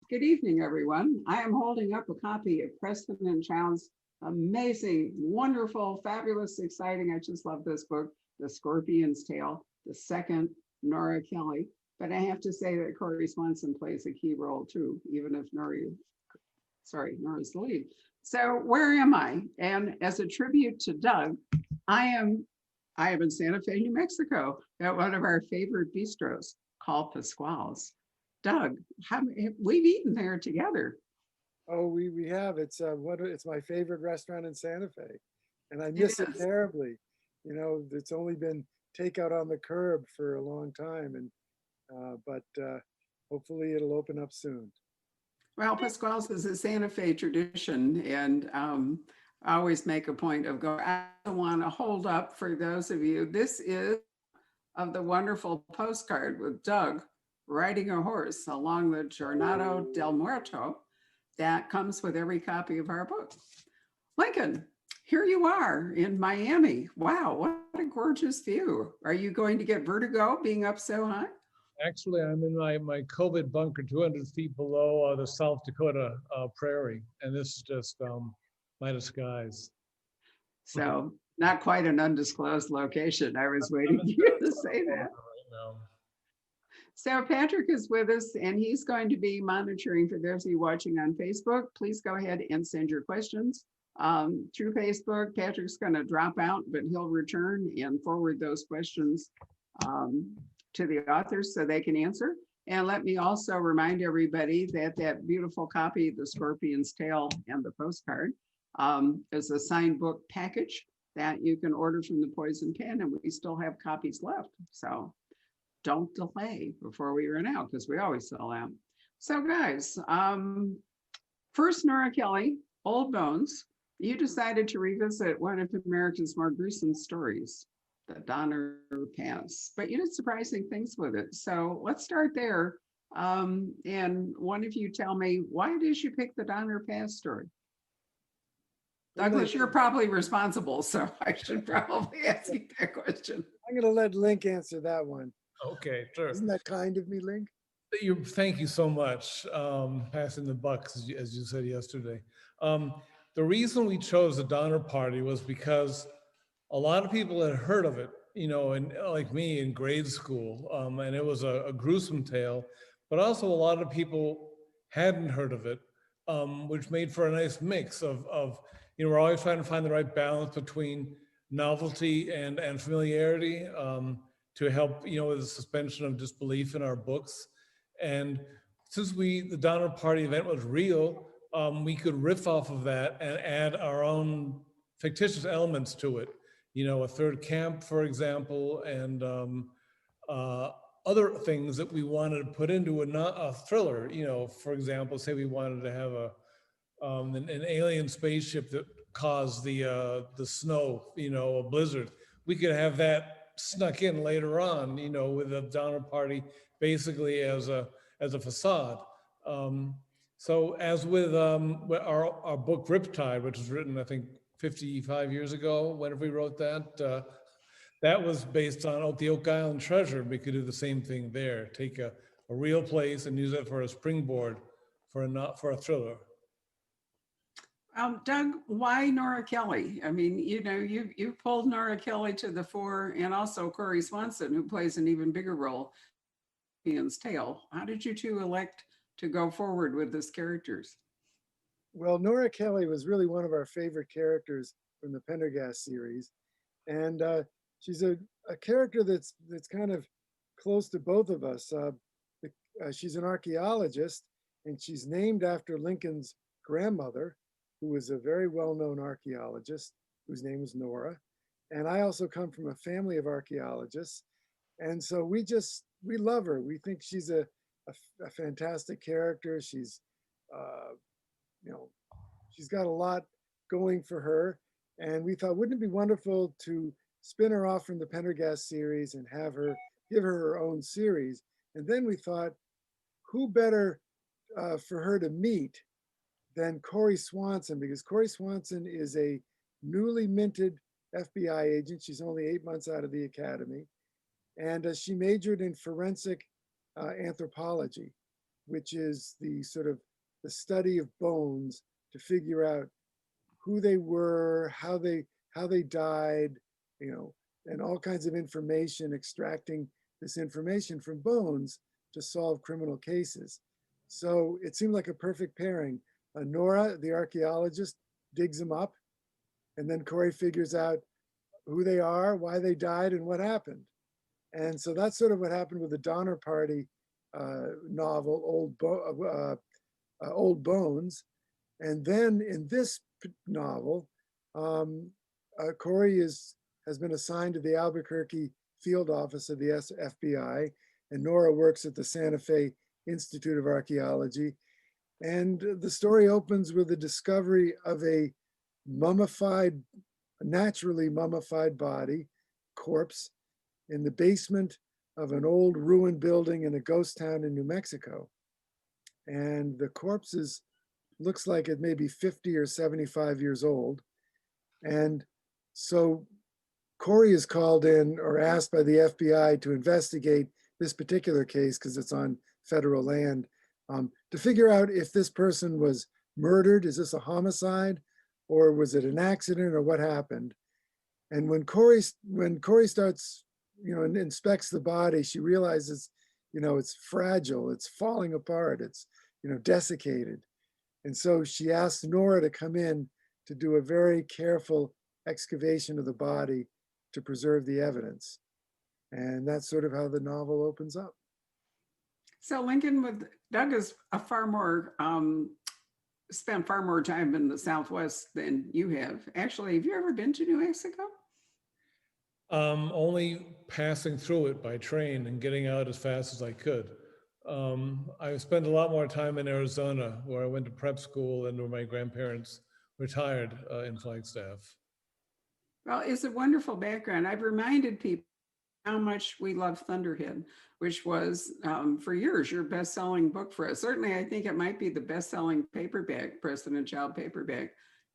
Good evening, everyone. I am holding up a copy of Preston and Child's amazing, wonderful, fabulous, exciting. I just love this book, The Scorpion's Tale, the second Nora Kelly. But I have to say that Corey Swanson plays a key role too, even if Nora's the lead. So where am I? And as a tribute to Doug, I am I am in Santa Fe, New Mexico, at one of our favorite bistros called Pasquale's. Doug, we've eaten there together. Oh, we have. It's my favorite restaurant in Santa Fe, and I It miss it is. terribly. It's only been takeout on the curb for a long time, and but hopefully it'll open up soon. Well, Pasquale's is a Santa Fe tradition, and I always make a point of going. I want to hold up for those of you. This is of the wonderful postcard with Doug riding a horse along the Jornado del Muerto that comes with every copy of our book. Lincoln, here you are in Miami. Wow, what a gorgeous view. Are you going to get vertigo being up so high? Actually, I'm in my COVID bunker 200 feet below the South Dakota prairie, and this is just my disguise. So, not quite an undisclosed location. I was waiting I'm for in you to South say Dakota that. right now. So Patrick is with us and he's going to be monitoring for those of you watching on Facebook. Please go ahead and send your questions through Facebook. Patrick's going to drop out, but he'll return and forward those questions to the authors so they can answer. And let me also remind everybody that that beautiful copy, The Scorpion's Tale and the postcard, is a signed book package that you can order from the Poison Pen, and we still have copies left. So don't delay before we run out because we always sell out. So guys, first Nora Kelly, Old Bones, you decided to revisit one of America's more gruesome stories, the Donner Pass, but you did surprising things with it. So let's start there. And one of you tell me, why did you pick the Donner Pass story? Douglas, you're probably responsible, so I should probably ask you that question. I'm going to let Link answer that one. Okay, sure. Isn't that kind of me, Link? Thank you so much, passing the buck, as you said yesterday. The reason we chose the Donner Party was because a lot of people had heard of it, and like me in grade school, and it was a gruesome tale, but also a lot of people hadn't heard of it, which made for a nice mix of we're always trying to find the right balance between novelty and familiarity. To help, with the suspension of disbelief in our books. And since the Donner Party event was real, we could riff off of that and add our own fictitious elements to it. A third camp, for example, and other things that we wanted to put into a thriller. For example, say we wanted to have an alien spaceship that caused the snow, a blizzard. We could have that snuck in later on, with the Donner Party basically as a facade. So as with our book Riptide, which was written, I think, 55 years ago, whenever we wrote that, that was based on the Oak Island Treasure. We could do the same thing there, take a real place and use it for a springboard for a thriller. Doug, why Nora Kelly? I mean, you pulled Nora Kelly to the fore, and also Corey Swanson, who plays an even bigger role in Ian's Tale. How did you two elect to go forward with these characters? Well, Nora Kelly was really one of our favorite characters from the Pendergast series, and she's a character that's kind of close to both of us. She's an archaeologist, and she's named after Lincoln's grandmother, who was a very well-known archaeologist, whose name was Nora. And I also come from a family of archaeologists. And so we love her. We think she's a fantastic character. She's, she's got a lot going for her. And we thought, wouldn't it be wonderful to spin her off from the Pendergast series and give her her own series? And then we thought, who better for her to meet than Corey Swanson, because Corey Swanson is a newly minted FBI agent. She's only 8 months out of the academy. And she majored in forensic anthropology. which is the sort of the study of bones to figure out who they were, how they died, you know, and all kinds of information, extracting this information from bones to solve criminal cases. So it seemed like a perfect pairing. Nora, the archaeologist, digs them up, and then Corey figures out who they are, why they died, and what happened. And so that's sort of what happened with the Donner Party novel, Old Bones. And then in this novel, Corey has been assigned to the Albuquerque field office of the FBI, and Nora works at the Santa Fe Institute of Archaeology. And the story opens with the discovery of a mummified, naturally mummified body, corpse, in the basement of an old ruined building in a ghost town in New Mexico. And the corpse looks like it may be 50 or 75 years old. And so Corey is called in or asked by the FBI to investigate this particular case, because it's on federal land, to figure out if this person was murdered. Is this a homicide, or was it an accident, or what happened? And when Corey starts, you know, and inspects the body, she realizes, you know, it's fragile, it's falling apart, it's, you know, desiccated. And so she asks Nora to come in to do a very careful excavation of the body to preserve the evidence. And that's sort of how the novel opens up. So Lincoln, with Doug is a far more spent far more time in the Southwest than you have. Actually, have you ever been to New Mexico? Only passing through it by train and getting out as fast as I could. I spent a lot more time in Arizona, where I went to prep school and where my grandparents retired in Flagstaff. Well, it's a wonderful background. I've reminded people how much we love Thunderhead, which was for years your best-selling book for us. Certainly, I think it might be the best-selling paperback, Preston and Child paperback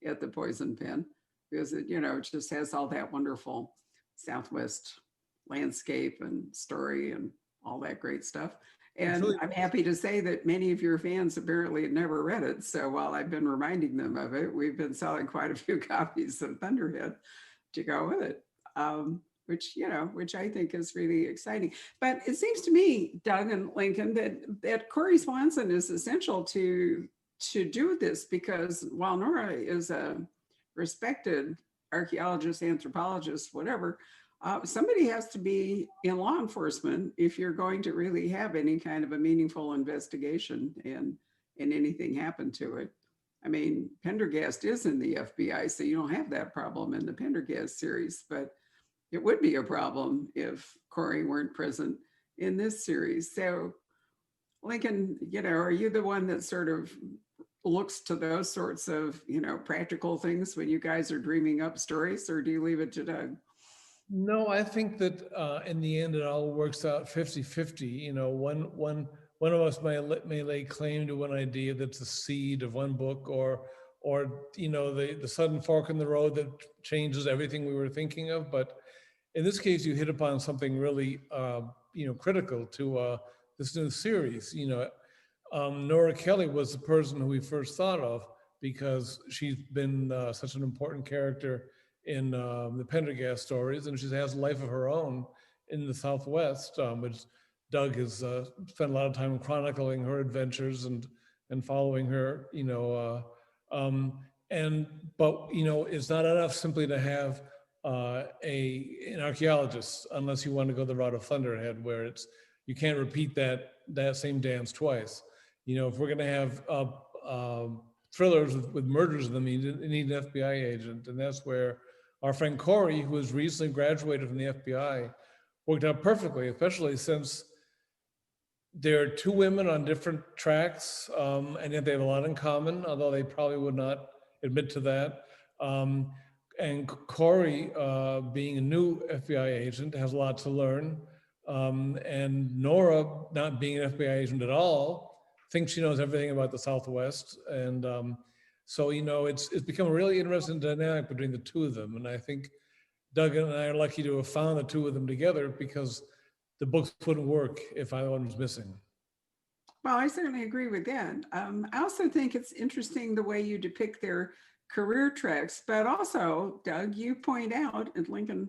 at the Poison Pen, because it, you know, it just has all that wonderful Southwest landscape and story and all that great stuff. And Really, I'm happy to say that many of your fans apparently had never read it. So while I've been reminding them of it, we've been selling quite a few copies of Thunderhead to go with it. Which, you know, which I think is really exciting. But it seems to me, Doug and Lincoln, that Corey Swanson is essential to do this, because while Nora is a respected archaeologist, anthropologist, whatever, somebody has to be in law enforcement if you're going to really have any kind of a meaningful investigation and anything happen to it. I mean, Pendergast is in the FBI, so you don't have that problem in the Pendergast series, but it would be a problem if Corey weren't present in this series. So Lincoln, you know, are you the one that sort of looks to those sorts of, you know, practical things when you guys are dreaming up stories, or do you leave it to Doug? no, I think that in the end it all works out 50-50. You know, one of us may lay claim to one idea that's the seed of one book, or you know, the sudden fork in the road that changes everything we were thinking of. But in this case, you hit upon something really, you know, critical to this new series. You know, Nora Kelly was the person who we first thought of because she's been such an important character in the Pendergast stories, and she has a life of her own in the Southwest, which Doug has spent a lot of time chronicling her adventures and following her. You know, but you know, it's not enough simply to have an archaeologist, unless you want to go the route of Thunderhead, where it's you can't repeat that same dance twice. You know, if we're going to have thrillers with murders in them, you need an FBI agent, and that's where our friend Corey, who has recently graduated from the FBI, worked out perfectly, especially since there are two women on different tracks, and yet they have a lot in common, although they probably would not admit to that. And Corey, being a new FBI agent, has a lot to learn. And Nora, not being an FBI agent at all, thinks she knows everything about the Southwest. And so, you know, it's become a really interesting dynamic between the two of them. And I think Doug and I are lucky to have found the two of them together, because the books wouldn't work if either one was missing. Well, I certainly agree with that. I also think it's interesting the way you depict their career tracks, but also, Doug, you point out, and Lincoln,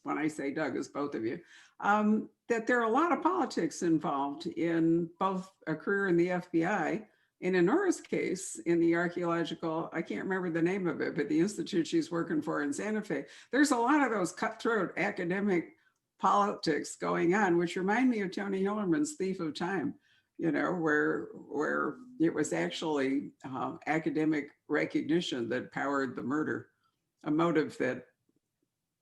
when I say Doug, is both of you, that there are a lot of politics involved in both a career in the FBI and in Nora's case, in the archaeological, I can't remember the name of it, but the institute she's working for in Santa Fe. There's a lot of those cutthroat academic politics going on, which remind me of Tony Hillerman's Thief of Time, you know, where it was actually academic recognition that powered the murder, a motive that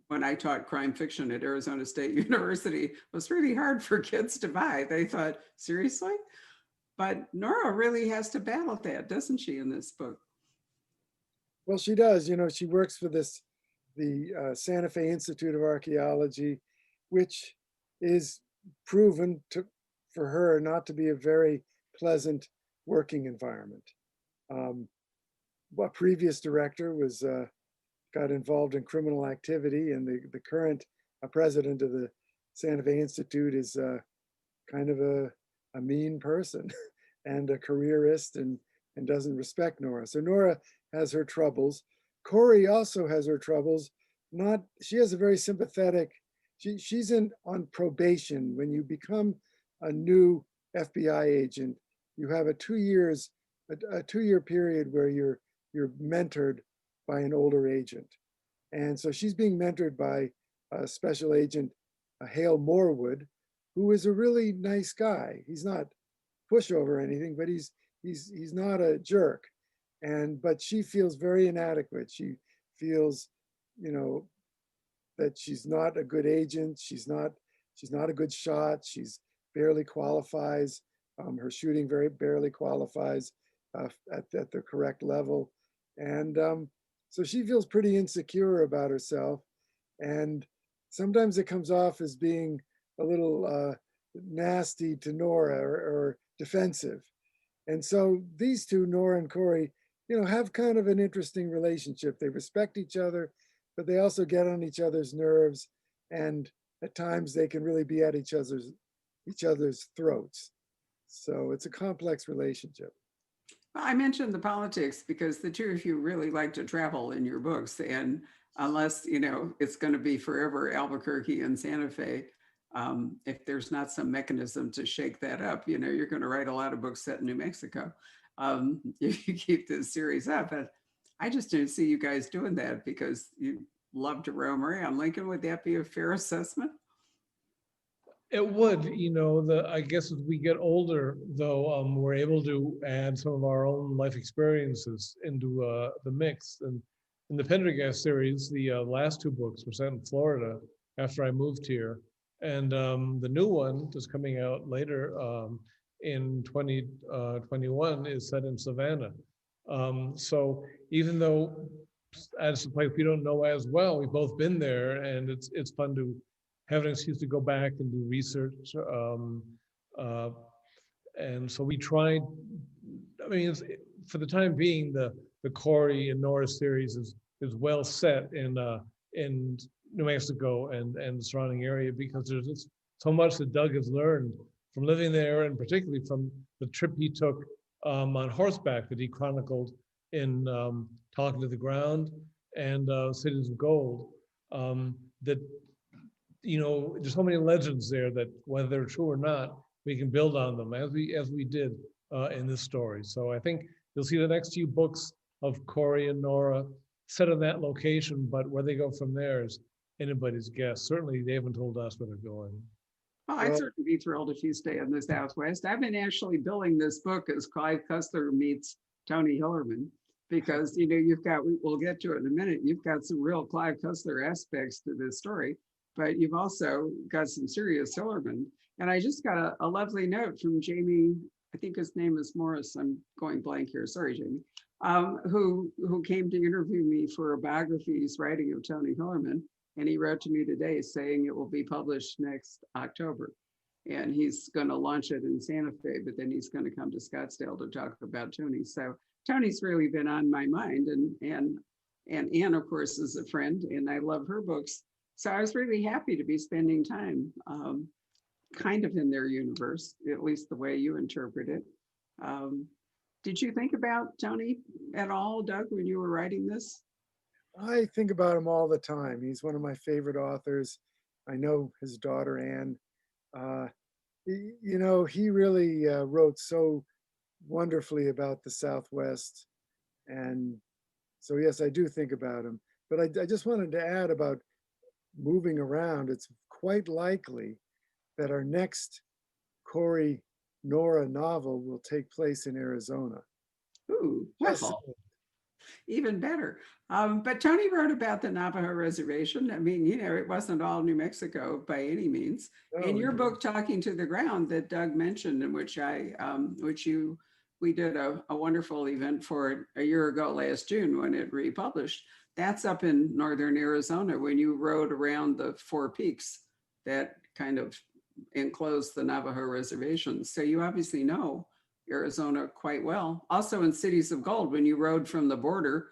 when I taught crime fiction at Arizona State University was really hard for kids to buy. They thought, seriously? But Nora really has to battle that, doesn't she, in this book? Well, she does. You know, she works for the Santa Fe Institute of Archaeology, which is proven for her not to be a very pleasant working environment. A previous director got involved in criminal activity, and the current president of the Santa Fe Institute is kind of a mean person and a careerist, and doesn't respect Nora. So Nora has her troubles. Corey also has her troubles. She has a very sympathetic, she's on probation. When you become a new FBI agent, you have a 2-year period where you're mentored by an older agent. And so she's being mentored by Special Agent Hale Morwood, who is a really nice guy. He's not pushover or anything, but he's not a jerk. But she feels very inadequate. She feels, you know, that she's not a good agent. She's not a good shot. She's barely qualifies. Her shooting very barely qualifies at the correct level. And so she feels pretty insecure about herself. And sometimes it comes off as being a little nasty to Nora or defensive. And so these two, Nora and Corey, you know, have kind of an interesting relationship. They respect each other, but they also get on each other's nerves. And at times they can really be at each other's throats. So it's a complex relationship. I mentioned the politics because the two of you really like to travel in your books. And unless, you know, it's going to be forever Albuquerque and Santa Fe, if there's not some mechanism to shake that up, you know, you're going to write a lot of books set in New Mexico. You keep this series up. But I just didn't see you guys doing that because you love to roam around. Lincoln, would that be a fair assessment? It would, you know, I guess as we get older, though, we're able to add some of our own life experiences into the mix. And in the Pendergast series, the last 2 books were set in Florida after I moved here. And the new one that's coming out later in 2021 is set in Savannah. So even though as a place we don't know as well, we've both been there, and it's fun to have an excuse to go back and do research. And so we tried, I mean, for the time being, the Corey and Nora series is well set in New Mexico and the surrounding area, because there's just so much that Doug has learned from living there, and particularly from the trip he took on horseback that he chronicled in Talking to the Ground and Cities of Gold. That, you know, there's so many legends there that whether they're true or not, we can build on them as we did in this story. So I think you'll see the next few books of Corey and Nora set in that location, but where they go from there is anybody's guess. Certainly they haven't told us where they're going. Well, I'd certainly be thrilled if you stay in the Southwest. I've been actually billing this book as Clive Cussler meets Tony Hillerman, because, you know, you've got, we'll get to it in a minute, you've got some real Clive Cussler aspects to this story, but you've also got some serious Hillerman. And I just got a lovely note from Jamie, I think his name is Morris, I'm going blank here, sorry, Jamie, who came to interview me for a biography he's writing of Tony Hillerman. And he wrote to me today saying it will be published next October. And he's going to launch it in Santa Fe, but then he's going to come to Scottsdale to talk about Tony. So Tony's really been on my mind, and Anne, of course, is a friend, and I love her books. So I was really happy to be spending time kind of in their universe, at least the way you interpret it. Um, did you think about Tony at all, Doug, when you were writing this? I think about him all the time. He's one of my favorite authors. I know his daughter Anne. Uh, you know, he really wrote so wonderfully about the Southwest, and so yes, I do think about him. But I just wanted to add about moving around. It's quite likely that our next Corey Nora novel will take place in Arizona. Ooh, Yes, well, even better. But Tony wrote about the Navajo Reservation. I mean, you know, it wasn't all New Mexico by any means. In no, your no, book, Talking to the Ground, that Doug mentioned, in which we did a wonderful event for it a year ago last June when it republished. That's up in northern Arizona when you rode around the four peaks that kind of enclose the Navajo reservation. So you obviously know Arizona quite well. Also in Cities of Gold, when you rode from the border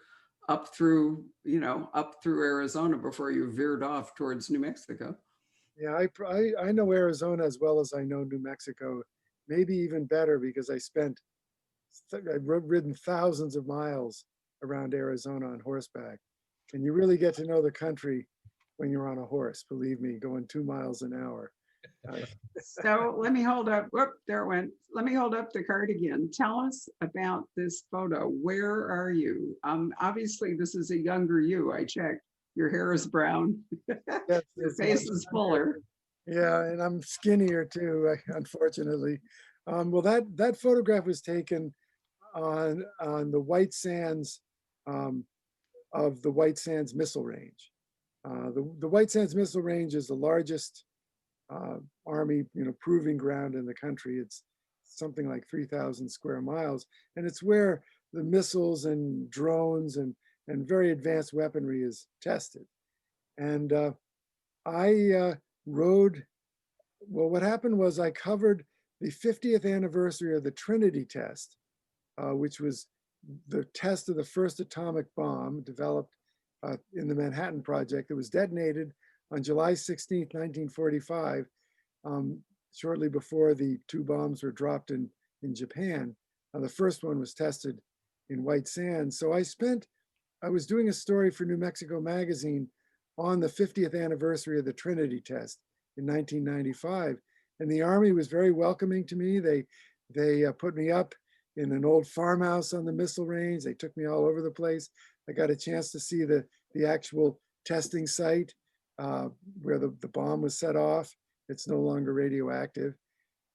up through, you know, up through Arizona before you veered off towards New Mexico. yeah, I know Arizona as well as I know New Mexico, maybe even better because I've ridden thousands of miles around Arizona on horseback, and you really get to know the country when you're on a horse. Believe me, going 2 miles an hour. Uh, So let me hold up, whoop, there it went. Let me hold up the card again. Tell us about this photo. Where are you? Obviously this is a younger you, I checked. Your hair is brown. yes, Your it's face much is younger. fuller. Yeah, and I'm skinnier too, unfortunately. Well, that photograph was taken on the White Sands um, of the White Sands Missile Range. The White Sands Missile Range is the largest Army, proving ground in the country. It's something like 3,000 square miles, and it's where the missiles and drones and very advanced weaponry is tested. And I rode. Well, what happened was I covered the 50th anniversary of the Trinity test, which was the test of the first atomic bomb developed in the Manhattan Project. It was detonated on July 16th, 1945, um, shortly before the two bombs were dropped in Japan. The first one was tested in White Sands. So I was doing a story for New Mexico Magazine on the 50th anniversary of the Trinity test in 1995. And the Army was very welcoming to me. They put me up in an old farmhouse on the missile range. They took me all over the place. I got a chance to see the actual testing site where the bomb was set off. It's no longer radioactive.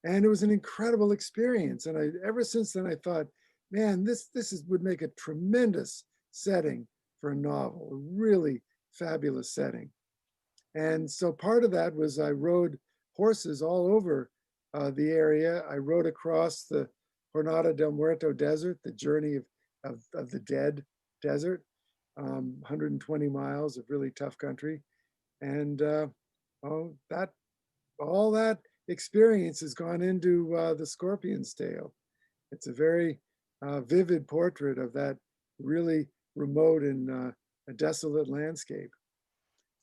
And it was an incredible experience. And ever since then, I thought, man, this would make a tremendous setting for a novel, a really fabulous setting. And so part of that was I rode horses all over the area. I rode across the Jornada del Muerto Desert, the journey of the dead desert, 120 miles of really tough country. And all that experience has gone into the Scorpion's Tale. It's a very vivid portrait of that really remote and a desolate landscape.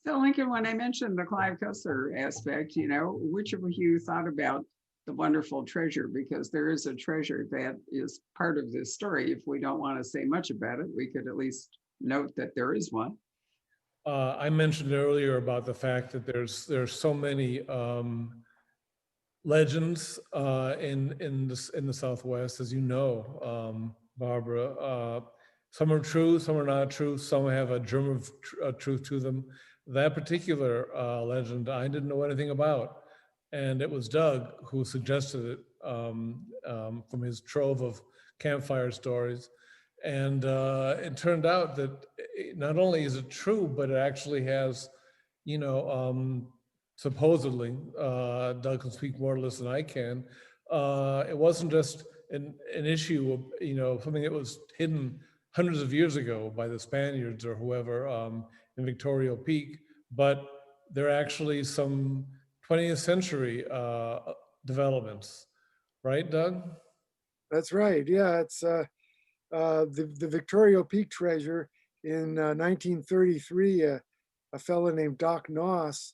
So Lincoln, when I mentioned the Clive Cussler aspect, you know, which of you thought about the wonderful treasure? Because there is a treasure that is part of this story. If we don't want to say much about it, we could at least note that there is one. I mentioned earlier about the fact that there's so many legends in the Southwest, as you know, Barbara. Some are true, some are not true. Some have a germ of truth to them. That particular legend, I didn't know anything about, and it was Doug who suggested it from his trove of campfire stories. And it turned out that not only is it true, but it actually has, you know, supposedly, Doug can speak more to this than I can. It wasn't just an issue of, you know, something that was hidden hundreds of years ago by the Spaniards or whoever in Victoria Peak, but there are actually some 20th century developments, right, Doug? That's right. Yeah, it's the Victoria Peak treasure in 1933. A fellow named Doc Noss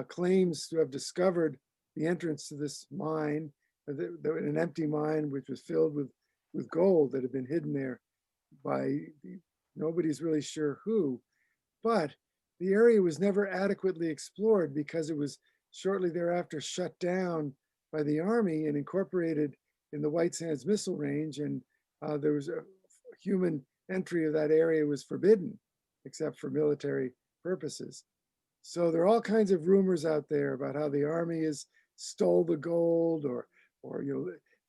claims to have discovered the entrance to this mine, an empty mine which was filled with gold that had been hidden there by nobody's really sure who. But the area was never adequately explored because it was shortly thereafter shut down by the Army and incorporated in the White Sands Missile Range. And there was a human entry of that area was forbidden, except for military purposes. So there are all kinds of rumors out there about how the Army has stole the gold, or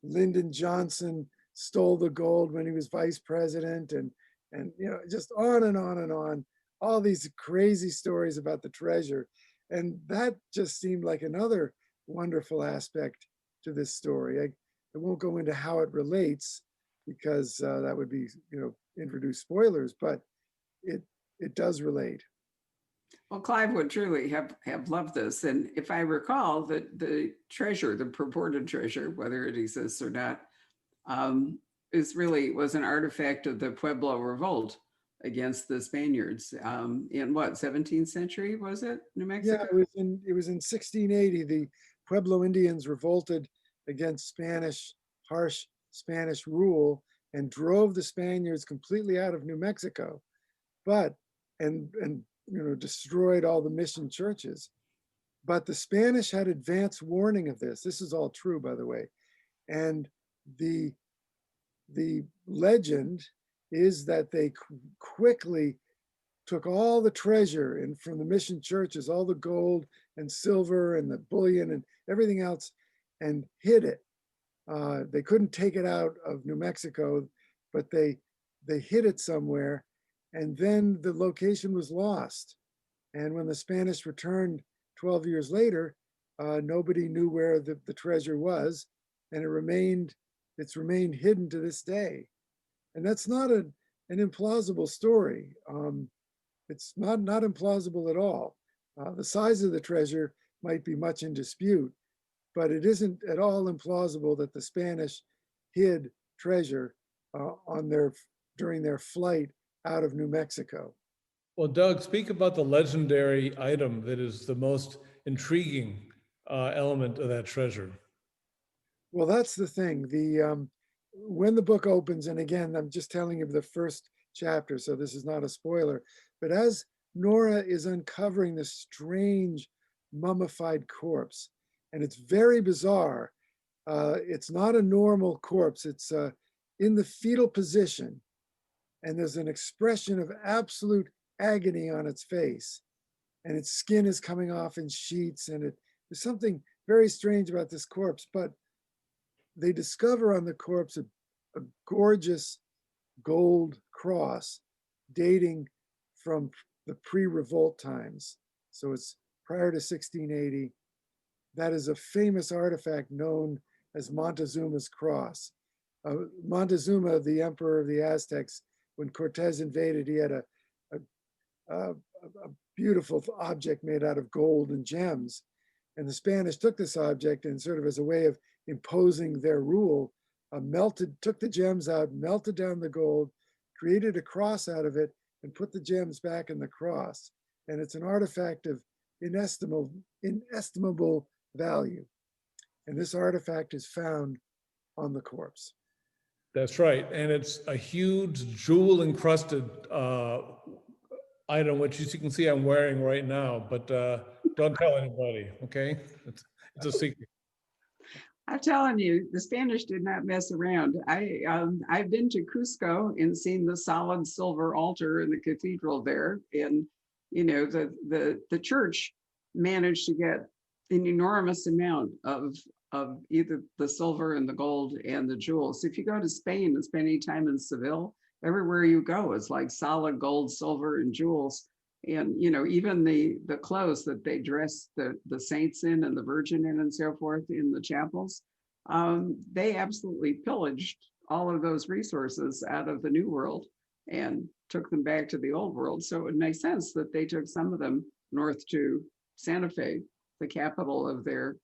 Lyndon Johnson stole the gold when he was vice president, and just on and on and on. All these crazy stories about the treasure, and that just seemed like another wonderful aspect to this story. I won't go into how it relates because that would be introduce spoilers, but it does relate. Well, Clive would truly have loved this. And if I recall, the treasure, the purported treasure, whether it exists or not, was an artifact of the Pueblo revolt against the Spaniards in what, 17th century, was it, New Mexico? Yeah, it was in 1680. The Pueblo Indians revolted against harsh Spanish rule and drove the Spaniards completely out of New Mexico, and destroyed all the mission churches. But the Spanish had advance warning of this. This is all true, by the way. And the legend is that they quickly took all the treasure and from the mission churches, all the gold and silver and the bullion and everything else, and hid it. They couldn't take it out of New Mexico, but they hid it somewhere. And then the location was lost. And when the Spanish returned 12 years later, nobody knew where the treasure was, and it's remained hidden to this day. And that's not an implausible story. It's not implausible at all. The size of the treasure might be much in dispute, but it isn't at all implausible that the Spanish hid treasure during their flight out of New Mexico. Well, Doug, speak about the legendary item that is the most intriguing element of that treasure. Well, that's the thing. When the book opens, and again, I'm just telling you the first chapter, so this is not a spoiler, but as Nora is uncovering this strange mummified corpse, and it's very bizarre. It's not a normal corpse. It's in the fetal position, and there's an expression of absolute agony on its face, and its skin is coming off in sheets, and there's something very strange about this corpse. But they discover on the corpse a gorgeous gold cross dating from the pre-revolt times. So it's prior to 1680. That is a famous artifact known as Montezuma's cross. Montezuma, the emperor of the Aztecs, when Cortez invaded, he had a beautiful object made out of gold and gems. And the Spanish took this object and sort of as a way of imposing their rule, took the gems out, melted down the gold, created a cross out of it, and put the gems back in the cross. And it's an artifact of inestimable value. And this artifact is found on the corpse. That's right. And it's a huge jewel encrusted item, which as you can see I'm wearing right now, but don't tell anybody, okay? It's a secret. I'm telling you, the Spanish did not mess around. I've been to Cusco and seen the solid silver altar in the cathedral there, and the church managed to get an enormous amount of either the silver and the gold and the jewels. If you go to Spain and spend any time in Seville, everywhere you go is like solid gold, silver, and jewels. And even the clothes that they dress the saints in and the Virgin in and so forth in the chapels, they absolutely pillaged all of those resources out of the New World and took them back to the Old World. So it would make sense that they took some of them north to Santa Fe, the capital of their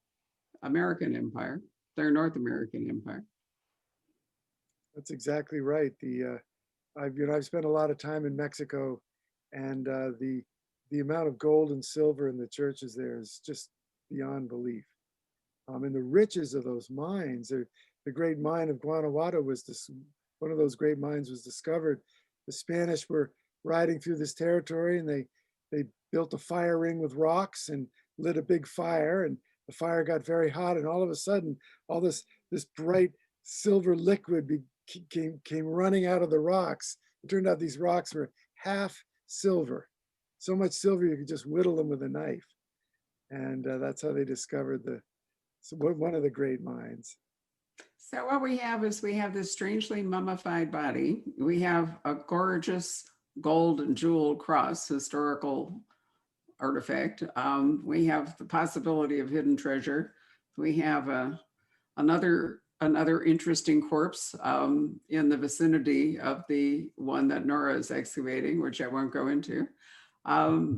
American empire, their North American empire. That's exactly right. I've spent a lot of time in Mexico, and the amount of gold and silver in the churches there is just beyond belief. and the riches of those mines. The great mine of Guanajuato was this, one of those great mines was discovered. The Spanish were riding through this territory, and they built a fire ring with rocks and lit a big fire, and the fire got very hot, and all of a sudden, all this bright silver liquid came running out of the rocks. It turned out these rocks were half silver, so much silver you could just whittle them with a knife, and that's how they discovered one of the great mines. So what we have is we have this strangely mummified body. We have a gorgeous gold and jewel cross, historical artifact. We have the possibility of hidden treasure. We have another interesting corpse in the vicinity of the one that Nora is excavating, which I won't go into.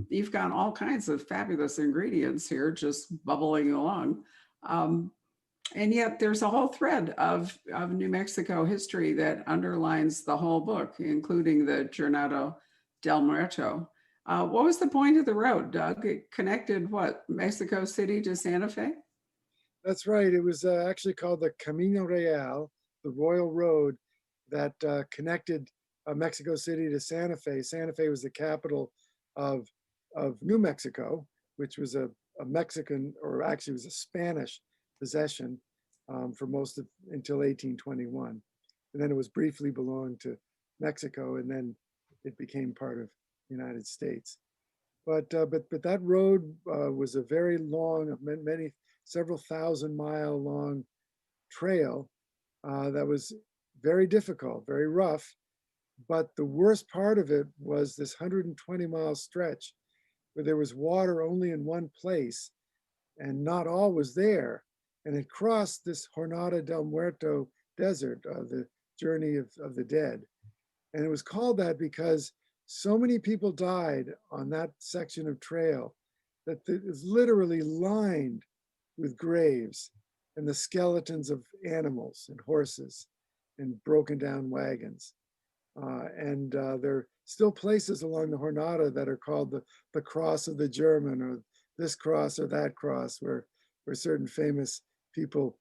You've got all kinds of fabulous ingredients here just bubbling along. And yet there's a whole thread of New Mexico history that underlines the whole book, including the Jornada del Muerto. What was the point of the road, Doug? It connected what, Mexico City to Santa Fe? That's right. It was actually called the Camino Real, the Royal Road that connected Mexico City to Santa Fe. Santa Fe was the capital of New Mexico, which was a Mexican, or actually was a Spanish possession for most of until 1821. And then it was briefly belonged to Mexico, and then it became part of the United States. But that road was a very long, several thousand-mile long trail that was very difficult, very rough. But the worst part of it was this 120-mile stretch where there was water only in one place, and not all was there. And it crossed this Jornada del Muerto desert, the journey of the dead. And it was called that because so many people died on that section of trail that it was literally lined with graves and the skeletons of animals and horses and broken down wagons. And there are still places along the Jornada that are called the Cross of the German, or this cross or that cross, where certain famous people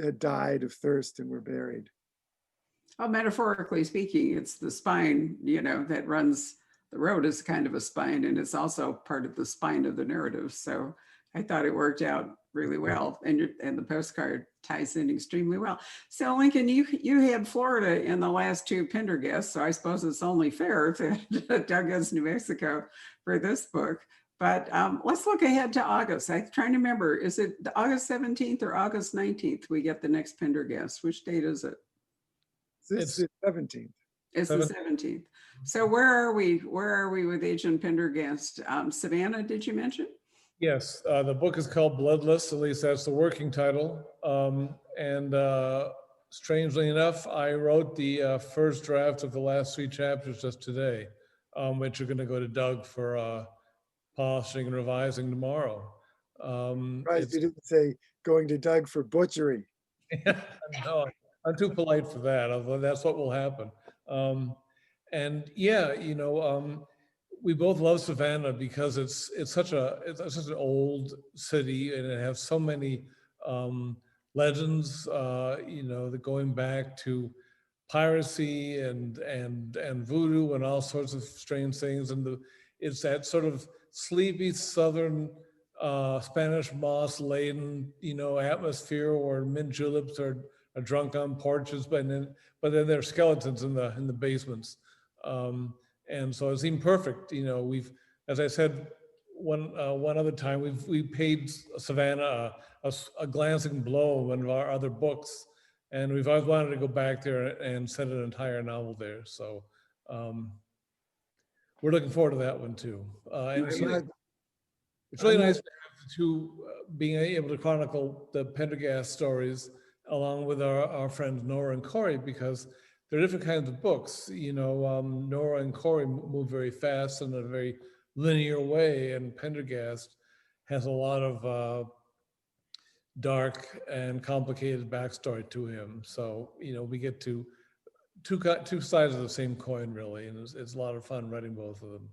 had died of thirst and were buried. Well, metaphorically speaking, it's the spine, that runs the road is kind of a spine, and it's also part of the spine of the narrative. So I thought it worked out really well, and the postcard ties in extremely well. So Lincoln, you had Florida in the last two Pendergasts, so I suppose it's only fair that Doug has New Mexico for this book. But let's look ahead to August. I'm trying to remember, is it August 17th or August 19th we get the next Pendergast? Which date is it? It's the 17th. It's the 17th. So where are we? Where are we with Agent Pendergast? Savannah, did you mention? Yes, the book is called Bloodless, at least that's the working title. Strangely enough, I wrote the first draft of the last three chapters just today, which are going to go to Doug for polishing and revising tomorrow. Surprised you didn't say going to Doug for butchery. No, I'm too polite for that, although that's what will happen. We both love Savannah because it's such an old city, and it has so many legends, that going back to piracy and voodoo and all sorts of strange things. And it's that sort of sleepy southern Spanish moss laden, atmosphere where mint juleps are drunk on porches, but then there are skeletons in the basements. And so it seemed perfect. As I said, one other time, we paid Savannah a glancing blow of one of our other books, and we've always wanted to go back there and set an entire novel there. So we're looking forward to that one too. And it's really nice to have the two being able to chronicle the Pendergast stories along with our friends Nora and Corey, because they're different kinds of books. Nora and Corey move very fast in a very linear way, and Pendergast has a lot of dark and complicated backstory to him. So, we get to two sides of the same coin, really, and it's a lot of fun writing both of them.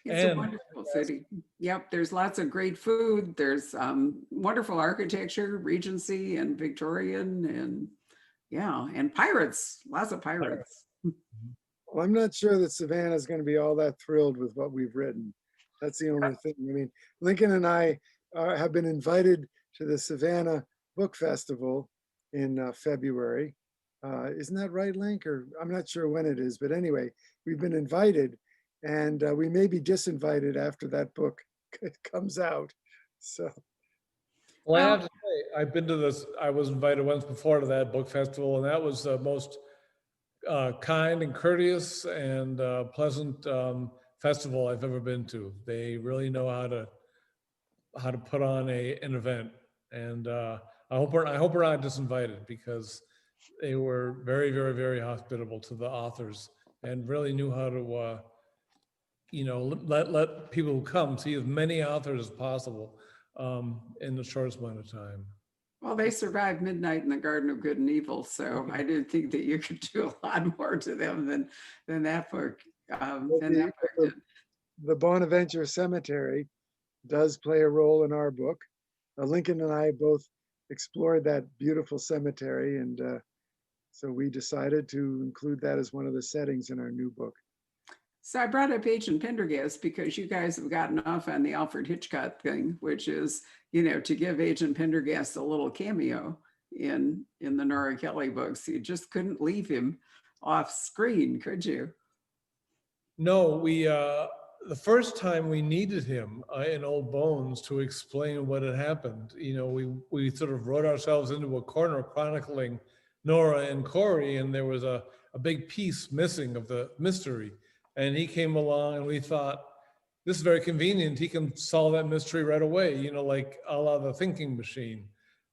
It's a And wonderful city. Yep, there's lots of great food. There's wonderful architecture, Regency and Victorian, and yeah, and pirates, lots of pirates. Well, I'm not sure that Savannah is going to be all that thrilled with what we've written. That's the only thing. I mean, Lincoln and I have been invited to the Savannah Book Festival in February. Isn't that right, Link? Or I'm not sure when it is, but anyway, we've been invited, and we may be disinvited after that book comes out. So, well, I Well, have to say, I've been to this, I was invited once before to that book festival, and that was the most kind and courteous and pleasant festival I've ever been to. They really know how to put on an event, and I hope we're not disinvited, because they were very, very, very hospitable to the authors and really knew how to let people who come see as many authors as possible in the shortest amount of time. well, they survived Midnight in the Garden of Good and Evil, so I didn't think that you could do a lot more to them than that book. Than that book did. the Bonaventure Cemetery does play a role in our book. Lincoln and I both explored that beautiful cemetery, and so we decided to include that as one of the settings in our new book. So I brought up Agent Pendergast because you guys have gotten off on the Alfred Hitchcock thing, which is, to give Agent Pendergast a little cameo in the Nora Kelly books. You just couldn't leave him off screen, could you? No, we the first time we needed him in Old Bones to explain what had happened. We sort of wrote ourselves into a corner chronicling Nora and Corey, and there was a big piece missing of the mystery. And he came along, and we thought, this is very convenient. He can solve that mystery right away, like a la the thinking machine.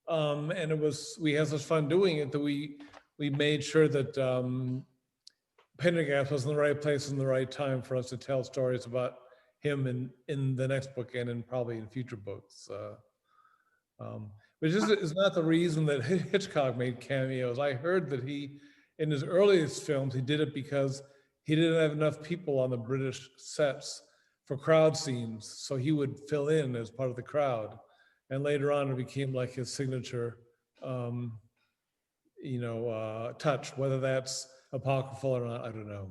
And we had such fun doing it that we made sure that Pendergast was in the right place in the right time for us to tell stories about him in the next book and probably in future books. Which is not the reason that Hitchcock made cameos. I heard that in his earliest films, he did it because he didn't have enough people on the British sets for crowd scenes, so he would fill in as part of the crowd. And later on, it became like his signature, touch. Whether that's apocryphal or not, I don't know.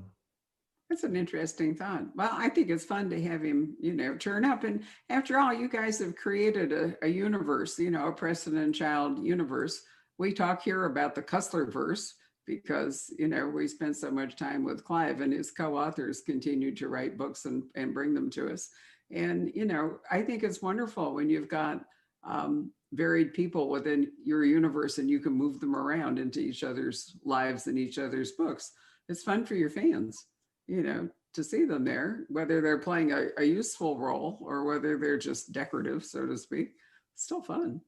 That's an interesting thought. Well, I think it's fun to have him, turn up. And after all, you guys have created a universe, a Preston and Child universe. We talk here about the Cussler verse because, we spent so much time with Clive, and his co-authors continue to write books and bring them to us. And, I think it's wonderful when you've got varied people within your universe and you can move them around into each other's lives and each other's books. It's fun for your fans, to see them there, whether they're playing a useful role or whether they're just decorative, so to speak. Still fun.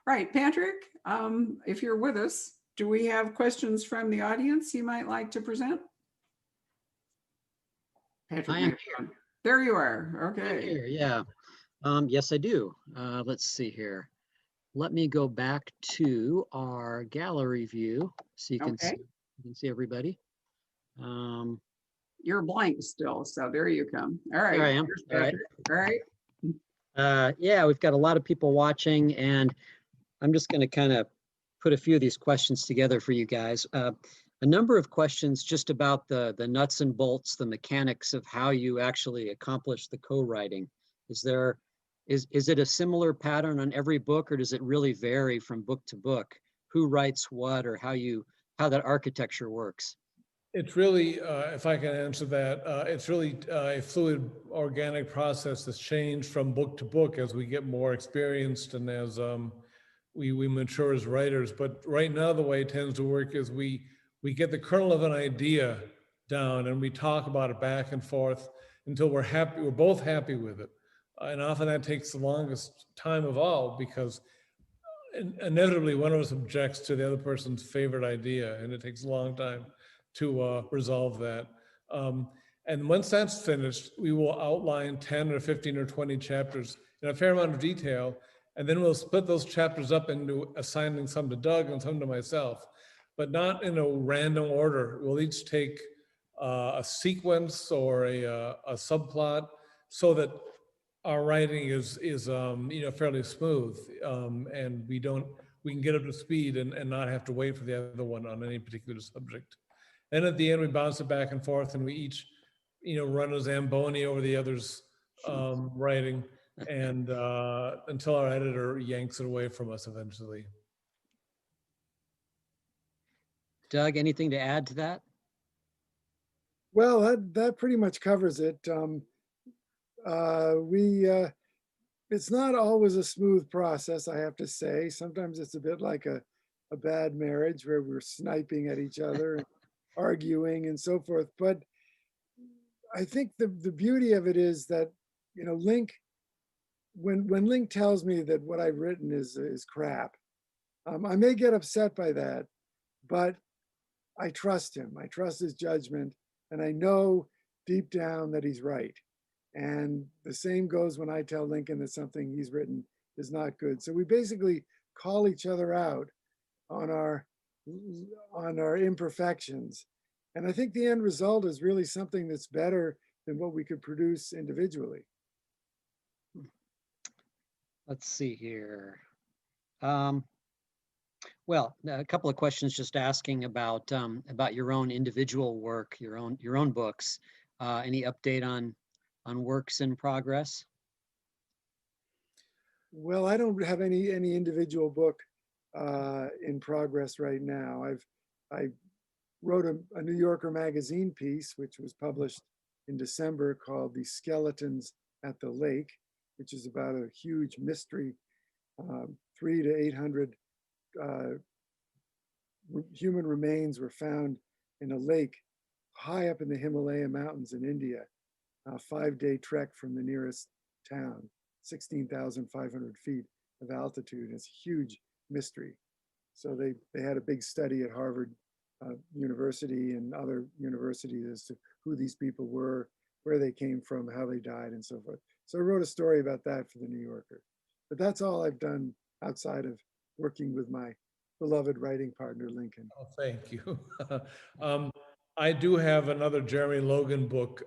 Right, Patrick, if you're with us, do we have questions from the audience you might like to present? Patrick, I am here. There you are. Okay. Here, yeah. Yes, I do. Let's see here. Let me go back to our gallery view so you can see everybody. You're blank still, so there you come. All right. There I am. All right. All right. Yeah, we've got a lot of people watching, and I'm just going to kind of put a few of these questions together for you guys. A number of questions just about the nuts and bolts, the mechanics of how you actually accomplish the co-writing. Is it a similar pattern on every book, or does it really vary from book to book? Who writes what, or how that architecture works? It's really, if I can answer that, it's really a fluid, organic process that's changed from book to book as we get more experienced and as we mature as writers. But right now, the way it tends to work is we get the kernel of an idea down and we talk about it back and forth until we're both happy with it. And often that takes the longest time of all, because inevitably one of us objects to the other person's favorite idea, and it takes a long time to resolve that. And once that's finished, we will outline 10 or 15 or 20 chapters in a fair amount of detail, and then we'll split those chapters up into assigning some to Doug and some to myself, but not in a random order. We'll each take a sequence or a subplot, so that our writing is fairly smooth, and we can get up to speed and not have to wait for the other one on any particular subject. And at the end, we bounce it back and forth, and we each, run a Zamboni over the other's writing, and until our editor yanks it away from us eventually. Doug, anything to add to that? Well, that pretty much covers it. It's not always a smooth process, I have to say. Sometimes it's a bit like a bad marriage where we're sniping at each other, and arguing and so forth. But I think the beauty of it is that, Link, when Link tells me that what I've written is crap, I may get upset by that, but I trust him. I trust his judgment, and I know deep down that he's right. And the same goes when I tell Lincoln that something he's written is not good. So we basically call each other out on our imperfections. And I think the end result is really something that's better than what we could produce individually. Let's see here. Well, a couple of questions just asking about your own individual work, your own books. Any update on works in progress? Well, I don't have any individual book in progress right now. I wrote a New Yorker magazine piece, which was published in December, called "The Skeletons at the Lake," which is about a huge mystery. 300 to 800 human remains were found in a lake high up in the Himalaya mountains in India, a 5-day trek from the nearest town, 16,500 feet of altitude. It's a huge mystery. So they had a big study at Harvard University and other universities as to who these people were, where they came from, how they died, and so forth. So I wrote a story about that for the New Yorker. But that's all I've done outside of working with my beloved writing partner, Lincoln. Oh, thank you. I do have another Jeremy Logan book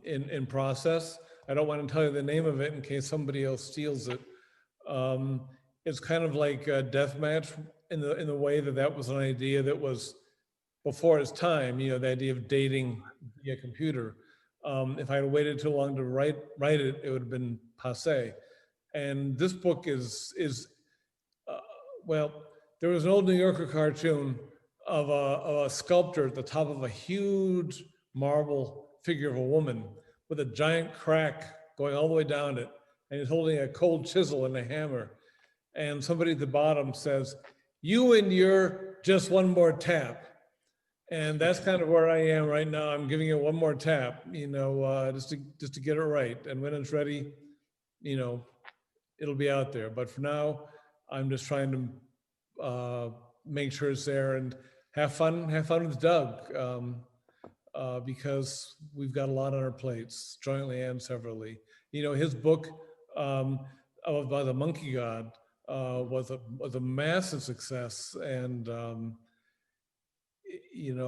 in process. I don't want to tell you the name of it in case somebody else steals it. It's kind of like a deathmatch in the way that was an idea that was before its time. The idea of dating via computer. If I had waited too long to write it, it would have been passé. And this book is well, there was an old New Yorker cartoon of a sculptor at the top of a huge marble figure of a woman with a giant crack going all the way down it, and he's holding a cold chisel and a hammer. And somebody at the bottom says, "You and your just one more tap." And that's kind of where I am right now. I'm giving it one more tap, just to get it right. And when it's ready, it'll be out there. But for now, I'm just trying to make sure it's there and have fun with Doug, because we've got a lot on our plates, jointly and severally. His book about the monkey god was a massive success, and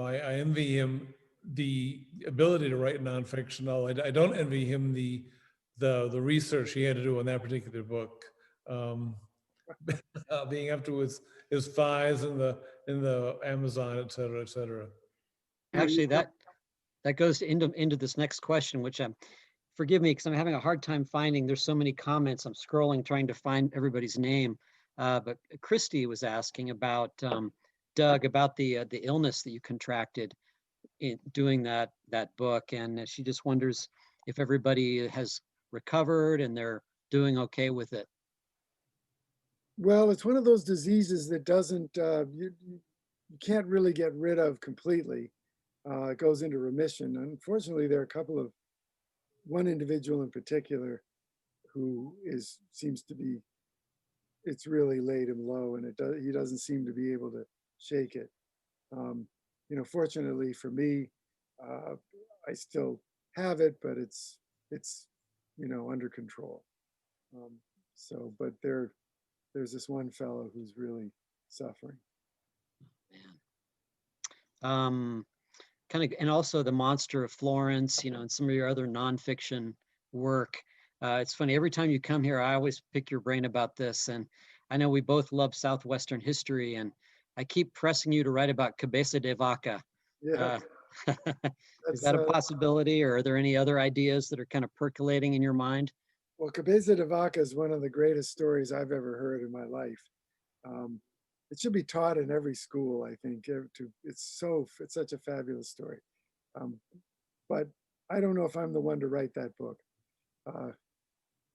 I envy him the ability to write nonfiction. I don't envy him the research he had to do on that particular book. Being up to his thighs in the Amazon, et cetera, et cetera. Actually, that goes into this next question, which forgive me because I'm having a hard time finding. There's so many comments. I'm scrolling trying to find everybody's name. But Christy was asking about Doug, about the illness that you contracted in doing that book, and she just wonders if everybody has recovered and they're doing okay with it. Well, it's one of those diseases that doesn't, you can't really get rid of completely. It goes into remission. Unfortunately, there are one individual in particular who seems to be, it's really laid him low, and he doesn't seem to be able to shake it. Fortunately for me, I still have it, but it's under control. But there's this one fellow who's really suffering. Man. And also The Monster of Florence, and some of your other nonfiction work. It's funny, every time you come here, I always pick your brain about this. And I know we both love Southwestern history, and I keep pressing you to write about Cabeza de Vaca. Yeah, Uh, is that's that a possibility, or are there any other ideas that are kind of percolating in your mind? well, Cabeza de Vaca is one of the greatest stories I've ever heard in my life. Um, it should be taught in every school, I think. It's such a fabulous story. Um, but I don't know if I'm the one to write that book. Uh,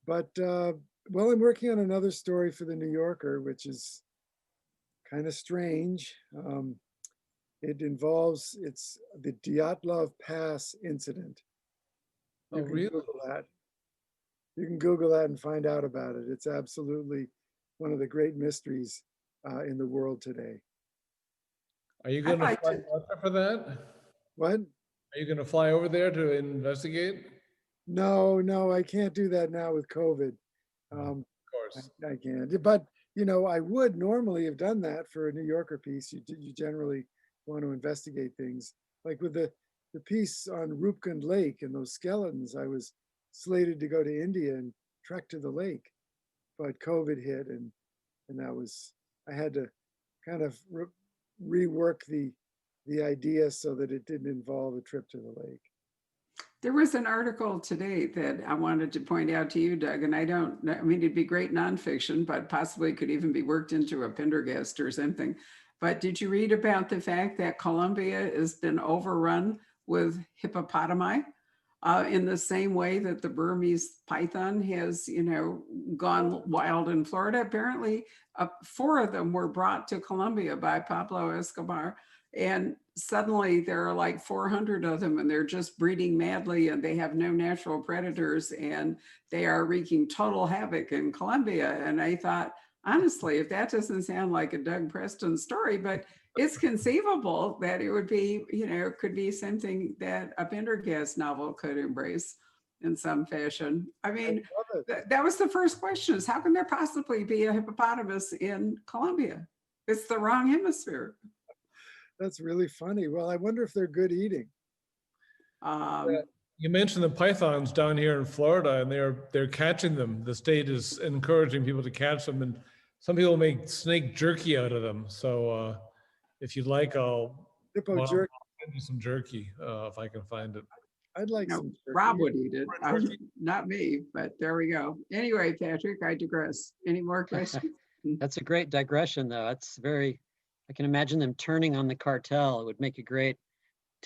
but well, I'm working on another story for the New Yorker, which is kind of strange. It's the Dyatlov Pass incident. Oh, You can really? Google that. You can Google that and find out about it. It's absolutely one of the great mysteries in the world today. Are you I'd going to like fly to, out there for that? What? Are you going to fly over there to investigate? No, no, I can't do that now with COVID. Of Um, course. I can't. But I would normally have done that for a New Yorker piece. You generally want to investigate things. Like with the piece on Rupkund Lake and those skeletons, I was slated to go to India and trek to the lake, but COVID hit, and I had to kind of rework the idea so that it didn't involve a trip to the lake. there was an article today that I wanted to point out to you, Doug, and I mean, it'd be great nonfiction, but possibly could even be worked into a Pendergast or something. But did you read about the fact that Colombia has been overrun with hippopotami in the same way that the Burmese python has, gone wild in Florida? Apparently, 4 of them were brought to Colombia by Pablo Escobar. And suddenly there are like 400 of them, and they're just breeding madly, and they have no natural predators, and they are wreaking total havoc in Colombia. And I thought, honestly, if that doesn't sound like a Doug Preston story, but it's conceivable that it would be, could be something that a Pendergast novel could embrace in some fashion. I I mean, love it. that was the first question: is how can there possibly be a hippopotamus in Colombia? It's the wrong hemisphere. That's really funny. Well, I wonder if they're good eating. Um, You mentioned the pythons down here in Florida, and they're catching them. The state is encouraging people to catch them, and some people make snake jerky out of them. So if you'd like, Hippo I'll jerk. send you some jerky if I can find it. I'd like some jerky. Rob would eat it, not me, but there we go. Anyway, Patrick, I digress. Any more questions? That's a great digression, though. I can imagine them turning on the cartel. It would make a great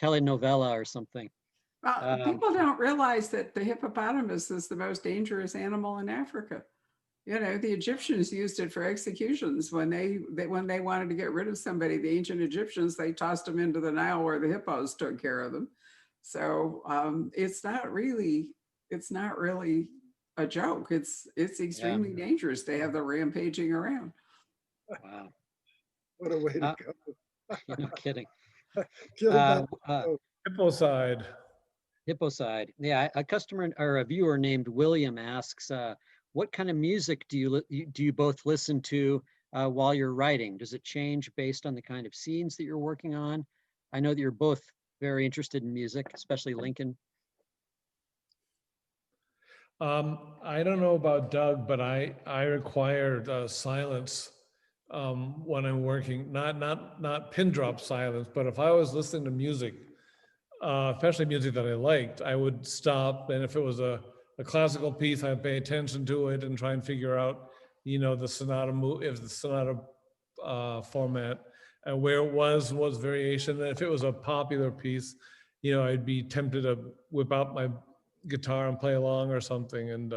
telenovela or something. Well, people don't realize that the hippopotamus is the most dangerous animal in Africa. The Egyptians used it for executions when when they wanted to get rid of somebody. The ancient Egyptians, they tossed them into the Nile where the hippos took care of them. So it's not really a joke. It's extremely dangerous to have the rampaging around. Wow. What a way to Uh, go. No kidding. Kill that. Hipposide. Hipposide. Yeah, a customer or a viewer named William asks, what kind of music do you both listen to while you're writing? Does it change based on the kind of scenes that you're working on? I know that you're both very interested in music, especially Lincoln. I don't know about Doug, but I require silence when I'm working. Not pin drop silence, but if I was listening to music, especially music that I liked, I would stop, and if it was a classical piece, I'd pay attention to it and try and figure out, the sonata if the sonata format, and where it was variation. And if it was a popular piece, I'd be tempted to whip out my guitar and play along or something. And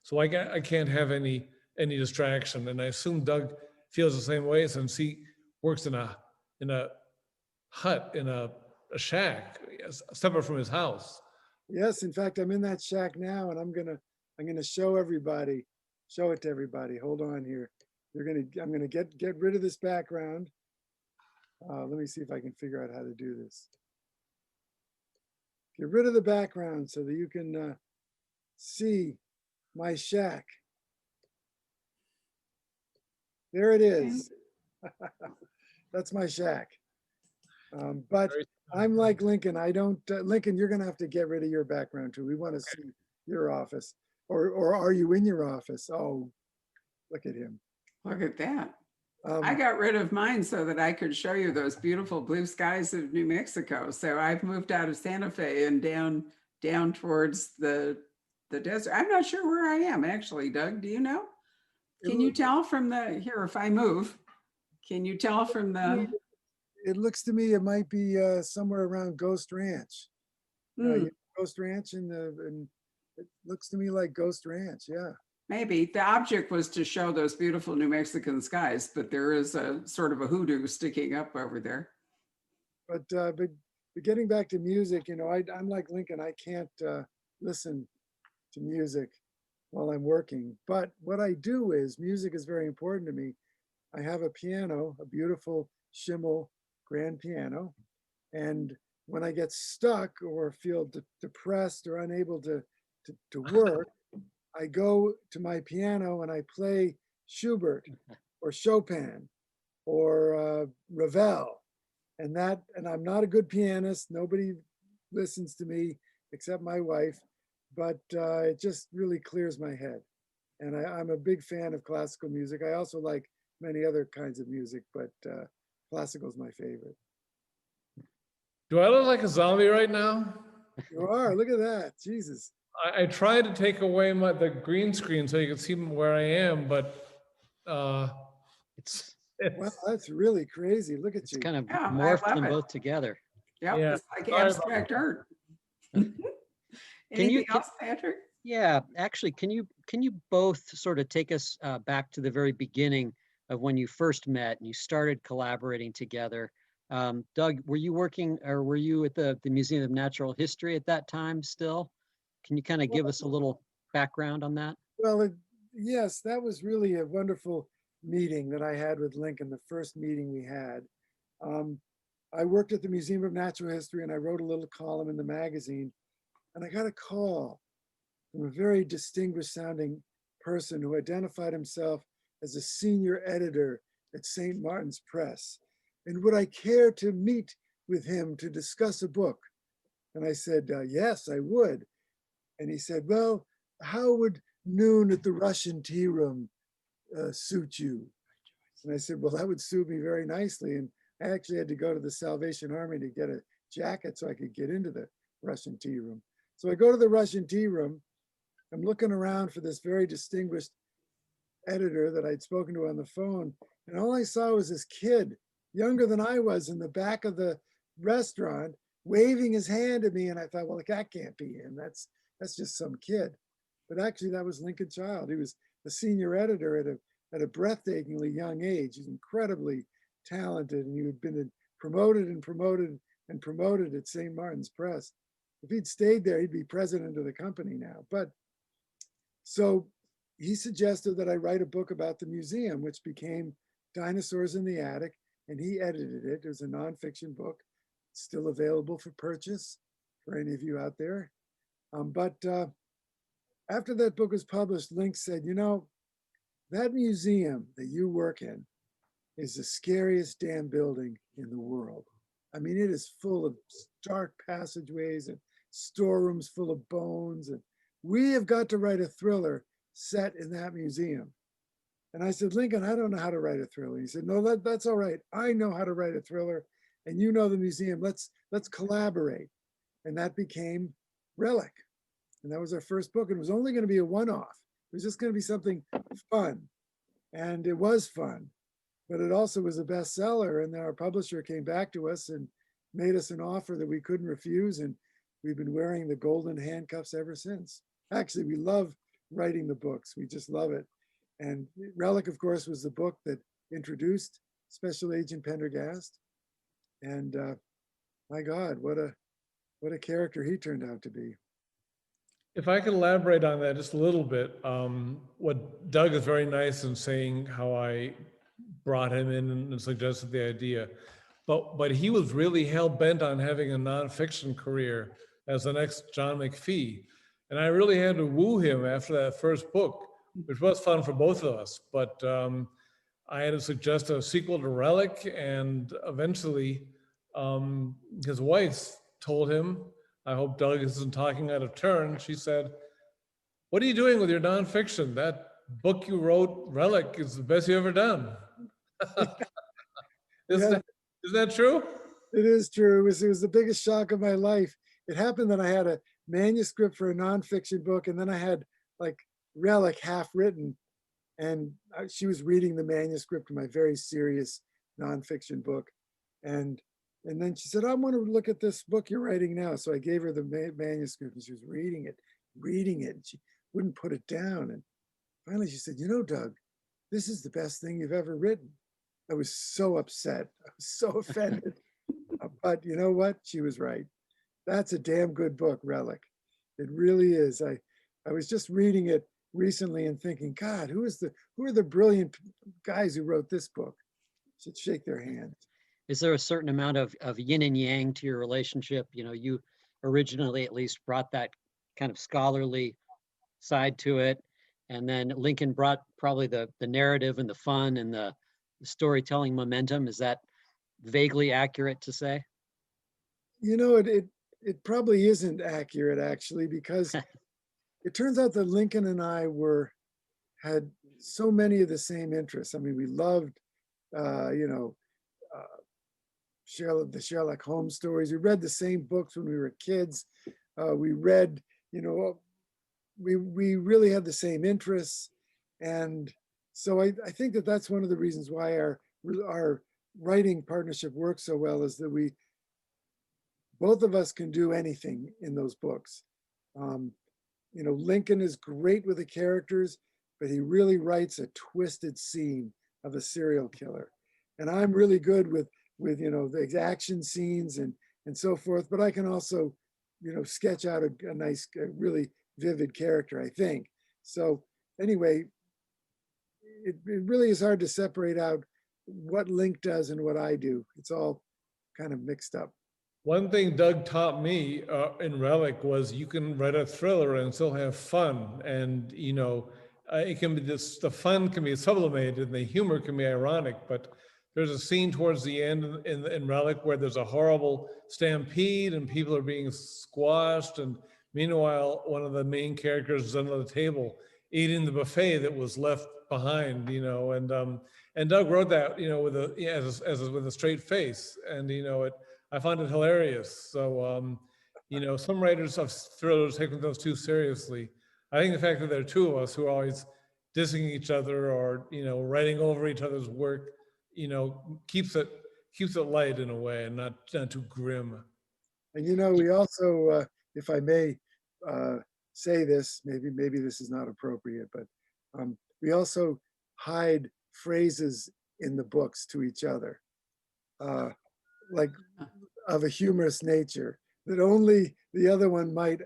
so I can't have any distraction. And I assume Doug feels the same way since he works in a hut, in a shack, separate from his house. Yes, in fact, I'm in that shack now, and I'm gonna show it to everybody. Hold on here. I'm gonna get rid of this background. Let me see if I can figure out how to do this. Get rid of the background so that you can see my shack. There it is. That's my shack. But I'm like Lincoln. I don't, Lincoln, you're gonna have to get rid of your background too. We want to see your office? Or are you in your office? Oh, look at him. Look at that. Um, I got rid of mine so that I could show you those beautiful blue skies of New Mexico. So I've moved out of Santa Fe and down towards the desert. I'm not sure where I am actually, Doug. Do you know? Can you tell from the here if I move? Can you tell from the it looks to me it might be somewhere around Ghost Ranch. hmm, Ghost Ranch and it looks to me like Ghost Ranch. Yeah. maybe the object was to show those beautiful New Mexican skies, but there is a sort of a hoodoo sticking up over there. But getting back to music, I'm like Lincoln. I can't listen to music while I'm working. But what I do is music is very important to me. I have a piano, a beautiful Schimmel grand piano, and when I get stuck or feel depressed or unable to work, I go to my piano and I play Schubert or Chopin or Ravel. And I'm not a good pianist. Nobody listens to me except my wife, but it just really clears my head. And I'm a big fan of classical music. I also like many other kinds of music, but classical is my favorite. Do I look like a zombie right now? You are, look at that, Jesus. I tried to take away the green screen so you can see where I am, but It's Wow, that's really crazy. Look at it's you. kind of Yeah, I morphed love them it. both together. Yep, Yeah, it's like sorry about abstract art. Can Anything can- else, Patrick? Yeah, actually, can you both sort of take us back to the very beginning of when you first met and you started collaborating together? Doug, were you working or were you at the Museum of Natural History at that time still? Can you kind of give us a little background on that? Well, yes, that was really a wonderful meeting that I had with Lincoln, the first meeting we had. Um, I worked at the Museum of Natural History and I wrote a little column in the magazine, and I got a call from a very distinguished sounding person who identified himself as a senior editor at St. Martin's Press. And would I care to meet with him to discuss a book? And I said, yes, I would. And he said, well, how would noon at the Russian tea room suit you? And I said, well, that would suit me very nicely. And I actually had to go to the Salvation Army to get a jacket so I could get into the Russian tea room. So I go to the Russian tea room. I'm looking around for this very distinguished editor that I'd spoken to on the phone. And all I saw was this kid, younger than I was, in the back of the restaurant, waving his hand at me. And I thought, well, that can't be him. That's just some kid. But actually, that was Lincoln Child. He was the senior editor at a breathtakingly young age. He's incredibly talented, and he had been promoted and promoted and promoted at St. Martin's Press. If he'd stayed there, he'd be president of the company now. But so he suggested that I write a book about the museum, which became Dinosaurs in the Attic, and he edited it. It was a nonfiction book, still available for purchase for any of you out there. But after that book was published, Link said, that museum that you work in is the scariest damn building in the world. I mean, it is full of dark passageways and storerooms full of bones. And we have got to write a thriller set in that museum. And I said, Lincoln, I don't know how to write a thriller. He said, no, that's all right. I know how to write a thriller, and you know the museum. Let's collaborate. And that became Relic. And that was our first book. It was only going to be a one-off. It was just going to be something fun. And it was fun. But it also was a bestseller. And then our publisher came back to us and made us an offer that we couldn't refuse. And we've been wearing the golden handcuffs ever since. Actually, we love writing the books. We just love it. And Relic, of course, was the book that introduced Special Agent Pendergast. And my God, what a character he turned out to be. If I could elaborate on that just a little bit, what Doug is very nice in saying how I brought him in and suggested the idea, but he was really hell bent on having a nonfiction career as the next John McPhee, and I really had to woo him after that first book, which was fun for both of us. But I had to suggest a sequel to Relic, and eventually his wife told him, I hope Doug isn't talking out of turn. She said, what are you doing with your nonfiction? That book you wrote, Relic, is the best you ever done. Isn't Yeah, that, isn't that true? it is true. It was the biggest shock of my life. It happened that I had a manuscript for a nonfiction book, and then I had like Relic half written, and she was reading the manuscript of my very serious nonfiction book, and then she said, "I want to look at this book you're writing now." So I gave her the manuscript, and she was reading it, and she wouldn't put it down. And finally, she said, "You know, Doug, this is the best thing you've ever written." I was so upset. I was so offended. But you know what? She was right. That's a damn good book, Relic. It really is. I was just reading it recently and thinking, God, who are the brilliant guys who wrote this book? Should shake their hands. Is there a certain amount of yin and yang to your relationship? You know, you originally at least brought that kind of scholarly side to it. And then Lincoln brought probably the narrative and the fun and the storytelling momentum. Is that vaguely accurate to say? You know, it probably isn't accurate actually, because it turns out that Lincoln and I had so many of the same interests. I mean, we loved, you know, the Sherlock Holmes stories. We read the same books when we were kids. We read, you know, we really had the same interests, and so I think that that's one of the reasons why our writing partnership works so well, is that both of us can do anything in those books. You know, Lincoln is great with the characters, but he really writes a twisted scene of a serial killer, and I'm really good with you know the action scenes and so forth. But I can also, you know, sketch out a nice, really vivid character, I think. So anyway, it really is hard to separate out what Link does and what I do. It's all kind of mixed up. One thing Doug taught me in Relic was you can write a thriller and still have fun. And, you know, it can be this, the fun can be sublimated and the humor can be ironic, but there's a scene towards the end in Relic where there's a horrible stampede and people are being squashed. And meanwhile, one of the main characters is under the table eating the buffet that was left behind, you know, and Doug wrote that, you know, with with a straight face. And, you know, I find it hilarious. So, you know, some writers of thrillers take themselves too seriously. I think the fact that there are two of us who are always dissing each other or, you know, writing over each other's work, you know, keeps it light in a way and not too grim. And you know, we also, if I may say this, maybe this is not appropriate, but we also hide phrases in the books to each other, like of a humorous nature that only the other one might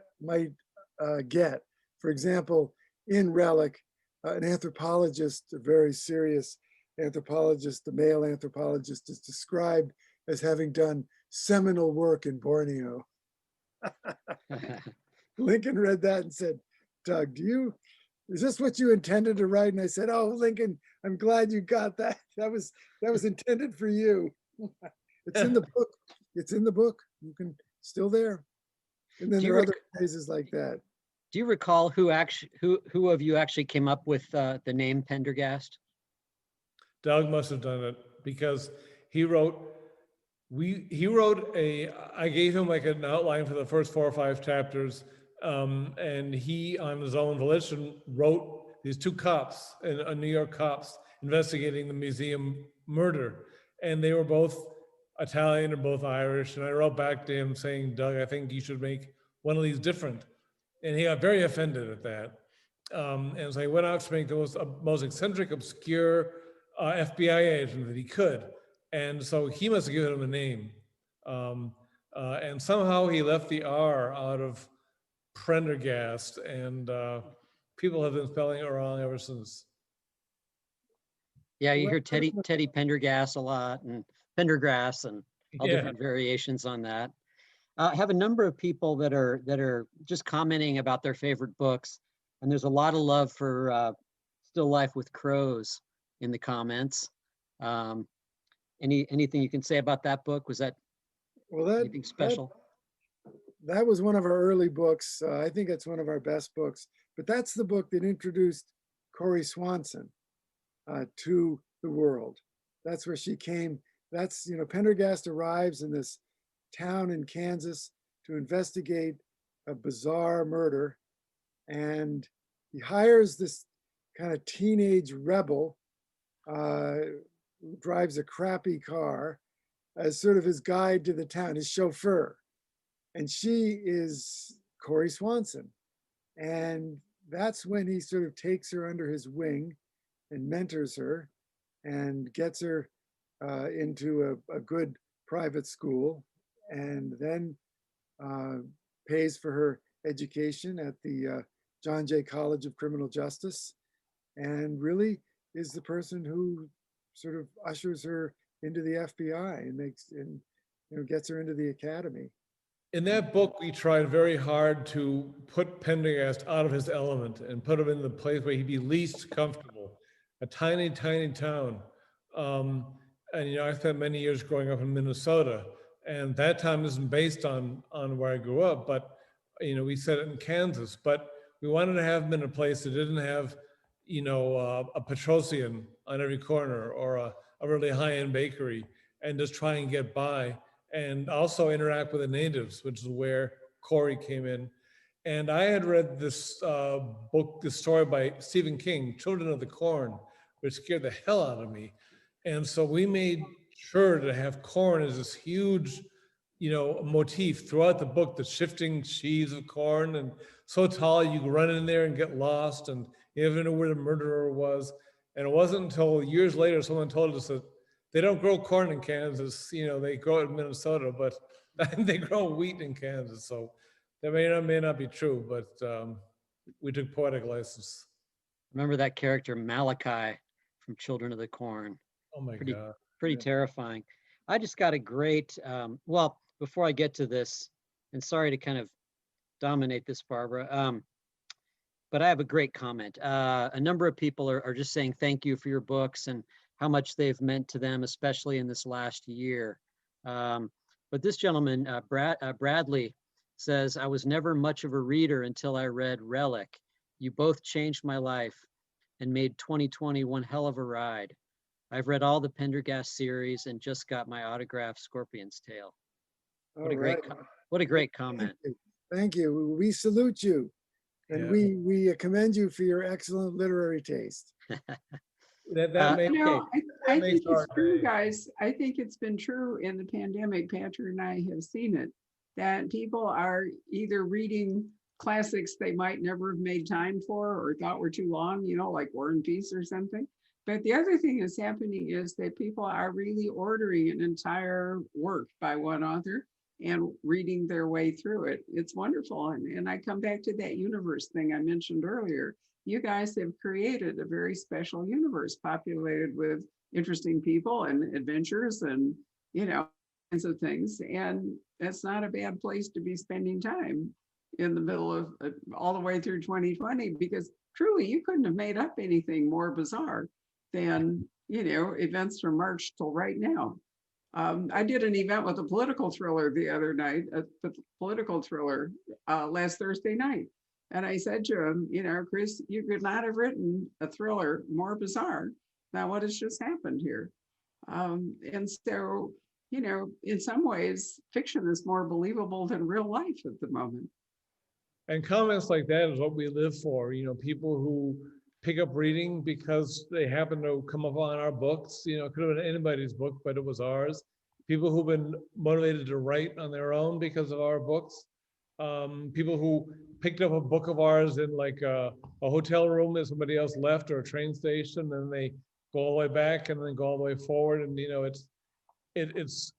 get. For example, in Relic, an anthropologist, a very serious anthropologist, the male anthropologist, is described as having done seminal work in Borneo. Lincoln read that and said, "Doug, is this what you intended to write?" And I said, "Oh, Lincoln, I'm glad you got that. That was intended for you." It's in the book. It's in the book. You can still there. And then there are other phrases like that. Do you recall who of you actually came up with the name Pendergast? Doug must have done it because he wrote I gave him like an outline for the first 4 or 5 chapters. And he, on his own volition, wrote these 2 cops, New York cops, investigating the museum murder. And they were both Italian and both Irish. And I wrote back to him saying, Doug, I think you should make one of these different. And he got very offended at that. And so he went out to make the most eccentric, obscure FBI agent that he could. And so he must have given him a name. And somehow he left the R out of Prendergast, and people have been spelling it wrong ever since. Yeah, you hear Teddy Pendergast a lot, and Pendergrass, and all Yeah. different variations on that. I have a number of people that are just commenting about their favorite books, and there's a lot of love for Still Life with Crows in the comments. Anything you can say about that book? Was that anything special? That was one of our early books. I think it's one of our best books. but that's the book that introduced Corey Swanson to the world. That's where she came. That's, Pendergast arrives in this town in Kansas to investigate a bizarre murder. And he hires this kind of teenage rebel who drives a crappy car as sort of his guide to the town, his chauffeur. And she is Corey Swanson. And that's when he sort of takes her under his wing and mentors her and gets her into a good private school, and then pays for her education at the John Jay College of Criminal Justice, and really is the person who sort of ushers her into the FBI and gets her into the academy. In that book, we tried very hard to put Pendergast out of his element and put him in the place where he'd be least comfortable, a tiny, tiny town. And I spent many years growing up in Minnesota, and that town isn't based on where I grew up, but we set it in Kansas. But we wanted to have him in a place that didn't have, a Petrosian on every corner or a really high-end bakery, and just try and get by, and also interact with the natives, which is where Corey came in. And I had read this this story by Stephen King, Children of the Corn, which scared the hell out of me. And so we made sure to have corn as this huge, motif throughout the book, the shifting sheaves of corn, and so tall you could run in there and get lost, and you never knew where the murderer was. And it wasn't until years later someone told us that they don't grow corn in Kansas, they grow it in Minnesota, but they grow wheat in Kansas. So that may not be true, but we took poetic license. Remember that character Malachi from Children of the Corn? Oh my Pretty, God. pretty Yeah. terrifying. I just got a great, well, before I get to this, and sorry to kind of dominate this, Barbara, but I have a great comment. A number of people are just saying thank you for your books and how much they've meant to them, especially in this last year. But this gentleman, Bradley, says, I was never much of a reader until I read Relic. You both changed my life and made 2020 one hell of a ride. I've read all the Pendergast series and just got my autographed Scorpion's Tail. What a great, what a great comment. Thank you. We salute you, and Yeah. we commend you for your excellent literary taste. That makes, I makes think it's our true, day. guys. I think it's been true in the pandemic. Patrick and I have seen it, that people are either reading classics they might never have made time for or thought were too long, like War and Peace or something. But the other thing that's happening is that people are really ordering an entire work by one author and reading their way through it. It's wonderful. And I come back to that universe thing I mentioned earlier. You guys have created a very special universe populated with interesting people and adventures and, kinds of things. And that's not a bad place to be spending time in the middle of all the way through 2020, because truly you couldn't have made up anything more bizarre than, events from March till right now. I did an event with a political thriller the other night, a political thriller last Thursday night. And I said to him, Chris, you could not have written a thriller more bizarre than what has just happened here. And so, in some ways, fiction is more believable than real life at the moment. And comments like that is what we live for. People who pick up reading because they happen to come upon our books. It could have been anybody's book, but it was ours. People who've been motivated to write on their own because of our books. People who picked up a book of ours in like a hotel room that somebody else left, or a train station, and they go all the way back and then go all the way forward. And it's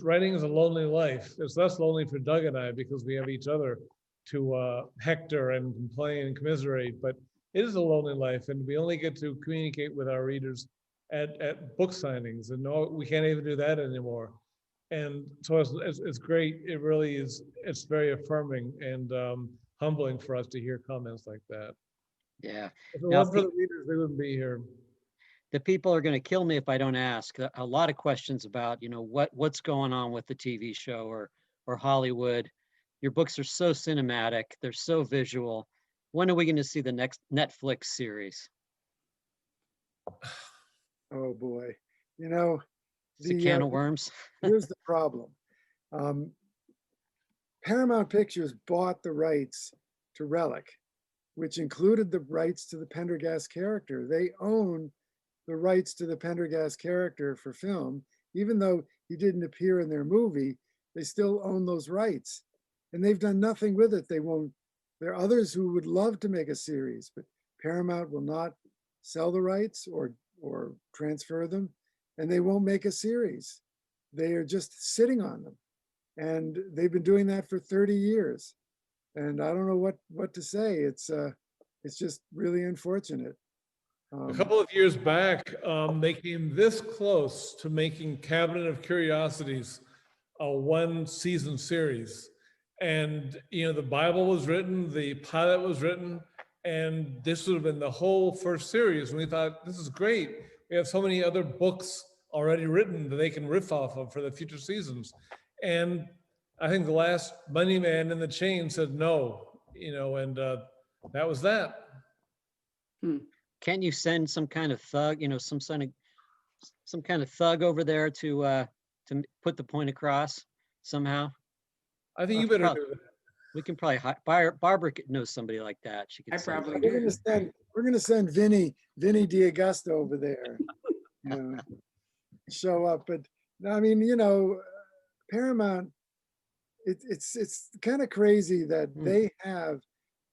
writing is a lonely life. It's less lonely for Doug and I because we have each other to hector and complain and commiserate, but it is a lonely life, and we only get to communicate with our readers at book signings, and no, we can't even do that anymore. And so it's great. It really is. It's very affirming and humbling for us to hear comments like that. Yeah. If it Now, wasn't for the readers, they wouldn't be here. the people are going to kill me if I don't ask. A lot of questions about, what's going on with the TV show or Hollywood. Your books are so cinematic. They're so visual. when are we going to see the next Netflix series? Oh, boy. You know, It's a can of the worms. here's the problem. Um, Paramount Pictures bought the rights to Relic, which included the rights to the Pendergast character. They own the rights to the Pendergast character for film, even though he didn't appear in their movie, they still own those rights. And they've done nothing with it. They won't, there are others who would love to make a series, but Paramount will not sell the rights or transfer them, and they won't make a series. They are just sitting on them. And they've been doing that for 30 years. And I don't know what to say. It's just really unfortunate. A couple of years back, they came this close to making Cabinet of Curiosities a one-season series. And, you know, the Bible was written, the pilot was written, and this would have been the whole first series. And we thought, this is great. We have so many other books already written that they can riff off of for the future seasons. And I think the last money man in the chain said no, you know, and that was that. Can't you send some kind of thug, you know, some kind of thug over there to put the point across somehow? I think We you can better prob- do that. We can probably Barbara knows somebody like that. She could I send probably somebody. do. We're gonna send Vinny D'Augusto over there, you know, show up. But I mean, you know, Paramount, it's kind of crazy that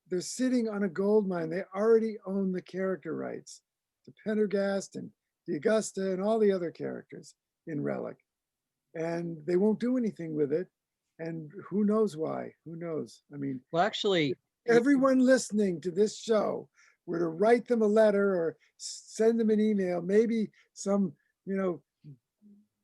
they're sitting on a gold mine. They already own the character rights to Pendergast and D'Augusta and all the other characters in Relic. And they won't do anything with it. And who knows why? Who knows? I mean, Well, actually, everyone listening to this show were to write them a letter or send them an email, maybe some, you know,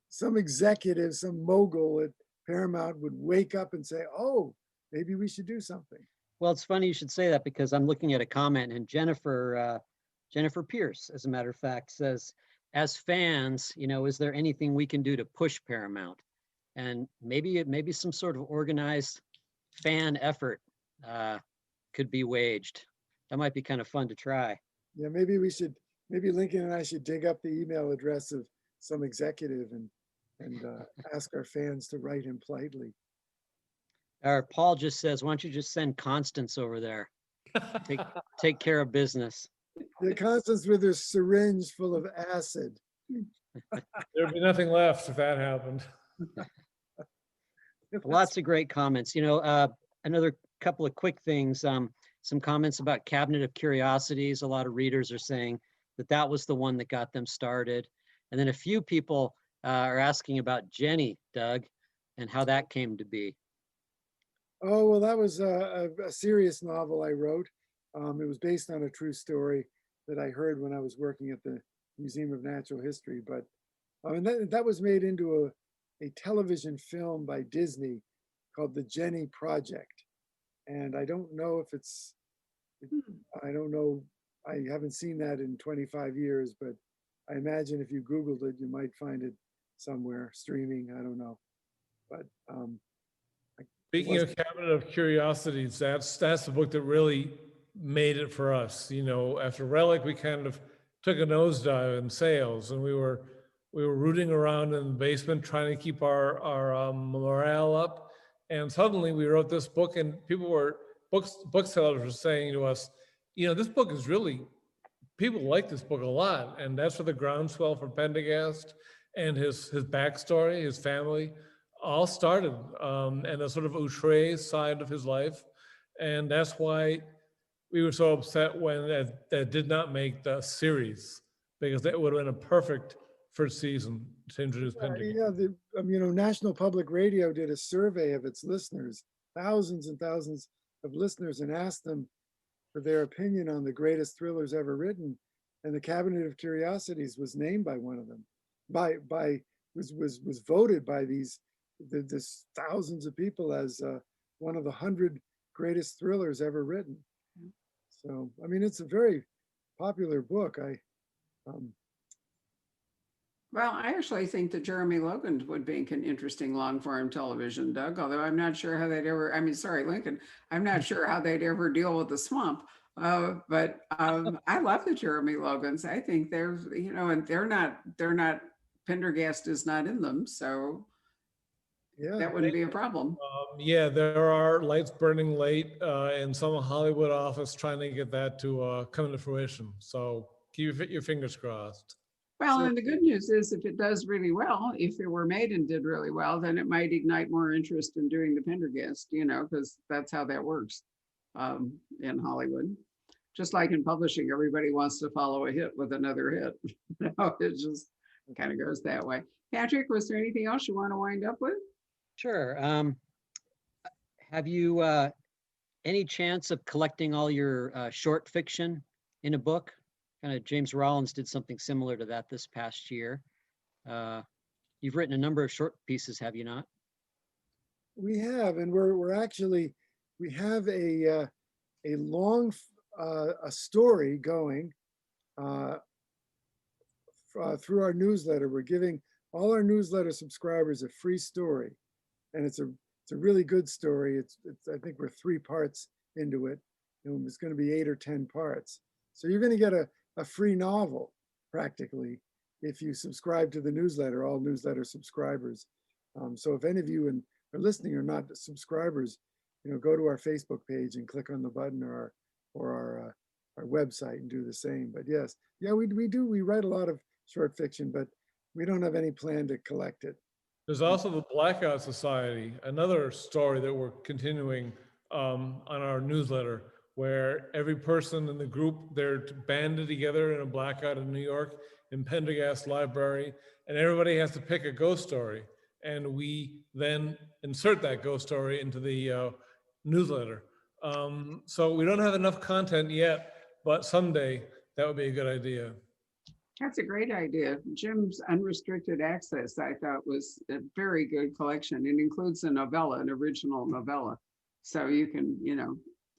some executive, some mogul at Paramount would wake up and say, oh, maybe we should do something. well, it's funny you should say that because I'm looking at a comment and Jennifer Pierce, as a matter of fact, says, as fans, you know, is there anything we can do to push Paramount? And maybe some sort of organized fan effort could be waged. That might be kind of fun to try. Yeah, maybe Lincoln and I should dig up the email address of some executive and ask our fans to write him politely. Or Paul just says, why don't you just send Constance over there? Take care of business. The Constance with her syringe full of acid. There'd be nothing left if that happened. Lots of great comments. You know, another couple of quick things. Some comments about Cabinet of Curiosities. A lot of readers are saying that was the one that got them started. And then a few people are asking about Jenny, Doug, and how that came to be. Oh, well, that was a serious novel I wrote. It was based on a true story that I heard when I was working at the Museum of Natural History. But and that was made into a television film by Disney called The Jenny Project. And I don't know if I don't know, I haven't seen that in 25 years, but I imagine if you Googled it, you might find it somewhere streaming. I don't know. But Speaking of Cabinet of Curiosities, that's the book that really made it for us. You know, after Relic, we kind of took a nosedive in sales, and we were rooting around in the basement trying to keep our morale up. And suddenly we wrote this book, and booksellers were saying to us, you know, this book is really, people like this book a lot, and that's where the groundswell for Pendergast and his backstory, his family, all started, and the sort of outre side of his life. And that's why we were so upset when that did not make the series, because that would have been a perfect first season to introduce Pendergast. yeah, you know, National Public Radio did a survey of its listeners, thousands and thousands of listeners, and asked them for their opinion on the greatest thrillers ever written. And the Cabinet of Curiosities was named by one of them, was voted by this thousands of people as one of the 100 greatest thrillers ever written. So, I mean, it's a very popular book. Well, I actually think that Jeremy Logan would make an interesting long form television, Doug, although I'm not sure how Lincoln, I'm not sure how they'd ever deal with the swamp. But I love the Jeremy Logans. I think there's, and they're not, Pendergast is not in them, so Yeah, that wouldn't be a problem. Yeah, there are lights burning late in some Hollywood office trying to get that to come to fruition. So keep your fingers crossed. Well, so and the good news is if it does really well, if it were made and did really well, then it might ignite more interest in doing the Pendergast, because that's how that works in Hollywood. Just like in publishing, everybody wants to follow a hit with another hit. It just kind of goes that way. Patrick, was there anything else you want to wind up with? Sure. Have you any chance of collecting all your short fiction in a book? Kind of James Rollins did something similar to that this past year. You've written a number of short pieces, have you not? we have, and we're actually, we have a long, a story going uh, through our newsletter. We're giving all our newsletter subscribers a free story, and it's a really good story. It's I think we're 3 parts into it, and it's going to be 8 or 10 parts. So you're going to get a free novel practically if you subscribe to the newsletter, all newsletter subscribers. So if any of you are listening or not subscribers, go to our Facebook page and click on the button or our website and do the same. But yes, yeah, we write a lot of short fiction, but we don't have any plan to collect it. There's also the Blackout Society, another story that we're continuing on our newsletter, where every person in the group, they're banded together in a blackout in New York in Pendergast Library, and everybody has to pick a ghost story. And we then insert that ghost story into the newsletter. So we don't have enough content yet, but someday that would be a good idea. That's a great idea. Jim's Unrestricted Access, I thought, was a very good collection. It includes a novella, an original novella. So you can,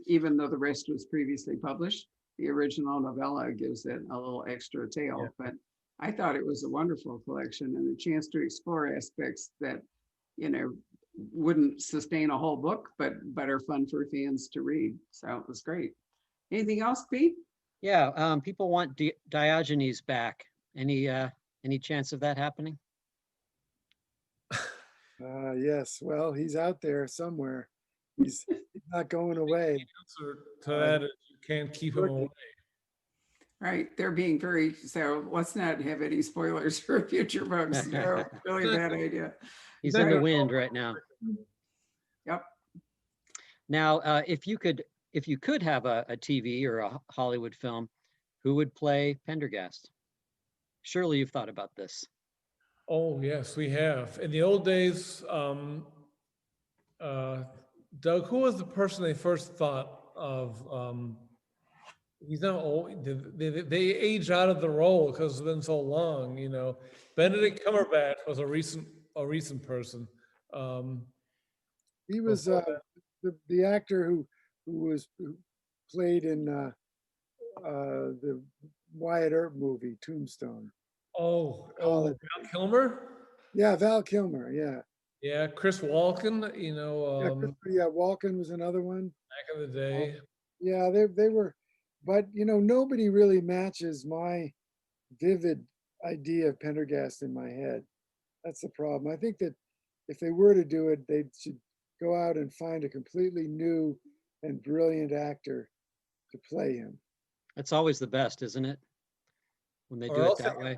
even though the rest was previously published, the original novella gives it a little extra tail. Yeah. But I thought it was a wonderful collection and a chance to explore aspects that, wouldn't sustain a whole book, but are fun for fans to read. So it was great. Anything else, Pete? Yeah, people want Diogenes back. Any chance of that happening? Yes, well, he's out there somewhere. He's not going away. The answer to that is you can't keep him away. Right, they're being very, so let's not have any spoilers for future books. No, really bad idea. He's in the wind right now. Yep. Now, if you could have a TV or a Hollywood film, who would play Pendergast? Surely you've thought about this. Oh, yes, we have. In the old days, Doug, who was the person they first thought of? He's not old. They age out of the role because it's been so long, Benedict Cumberbatch was a recent person. He was the actor who played in the Wyatt Earp movie Tombstone. Val Kilmer? Yeah, Val Kilmer. Yeah. Yeah, Chris Walken, Walken was another one. back in the day. Yeah, they were, but nobody really matches my vivid idea of Pendergast in my head. That's the problem. I think that if they were to do it, they should go out and find a completely new and brilliant actor to play him. That's always the best, isn't it? When they Or do it else that way.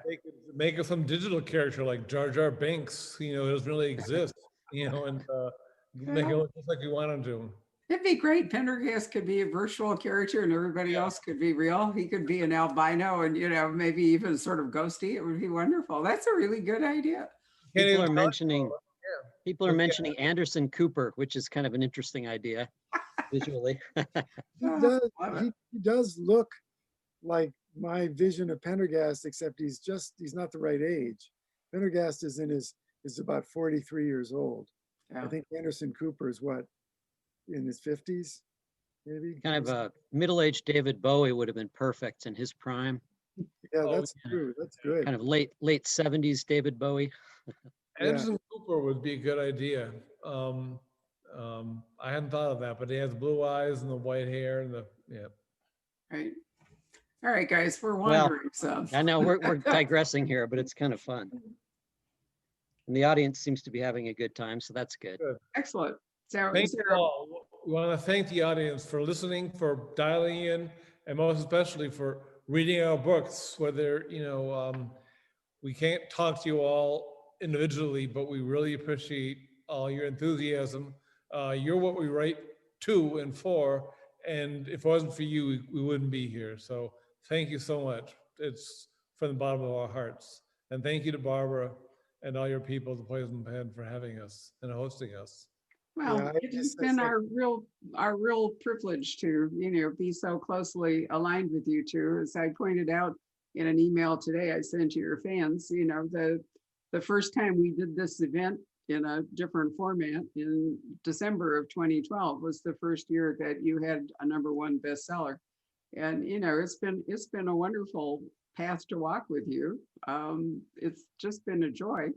make it some digital character like Jar Jar Binks, it doesn't really exist, and make it look just like you want him to. It'd be great. Pendergast could be a virtual character and everybody else could be real. He could be an albino and, maybe even sort of ghosty. It would be wonderful. That's a really good idea. People are mentioning Anderson Cooper, which is kind of an interesting idea visually. He does look like my vision of Pendergast, except he's not the right age. Pendergast is about 43 years old. Yeah. I think Anderson Cooper is what, in his 50s, maybe? Kind of a middle-aged David Bowie would have been perfect in his prime. Yeah, that's true. That's good. Kind of late 70s David Bowie. Anderson Cooper would be a good idea. I hadn't thought of that, but he has blue eyes and the white hair and Right. All right, guys, we're Well, wondering, so. I know we're digressing here, but it's kind of fun. And the audience seems to be having a good time, so that's good. Excellent. So Thank is you there, all. We want to thank the audience for listening, for dialing in, and most especially for reading our books, whether, we can't talk to you all individually, but we really appreciate all your enthusiasm. You're what we write to and for, and if it wasn't for you, we wouldn't be here. So thank you so much. It's from the bottom of our hearts. And thank you to Barbara and all your people at the Poison Pen for having us and hosting us. well, Yeah, it has been our real privilege to, be so closely aligned with you two. As I pointed out in an email today I sent to your fans, the first time we did this event in a different format in December of 2012 was the first year that you had a #1 bestseller. And, it's been a wonderful path to walk with you. It's just been a joy.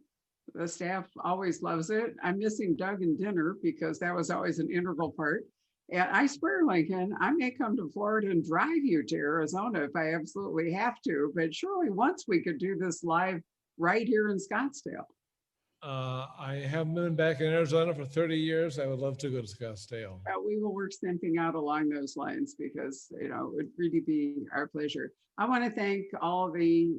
The staff always loves it. I'm missing Doug and dinner because that was always an integral part. And I swear, Lincoln, I may come to Florida and drive you to Arizona if I absolutely have to, but surely once we could do this live right here in Scottsdale. I haven't been back in Arizona for 30 years. I would love to go to Scottsdale. We will work something out along those lines because, it would really be our pleasure. I want to thank all the,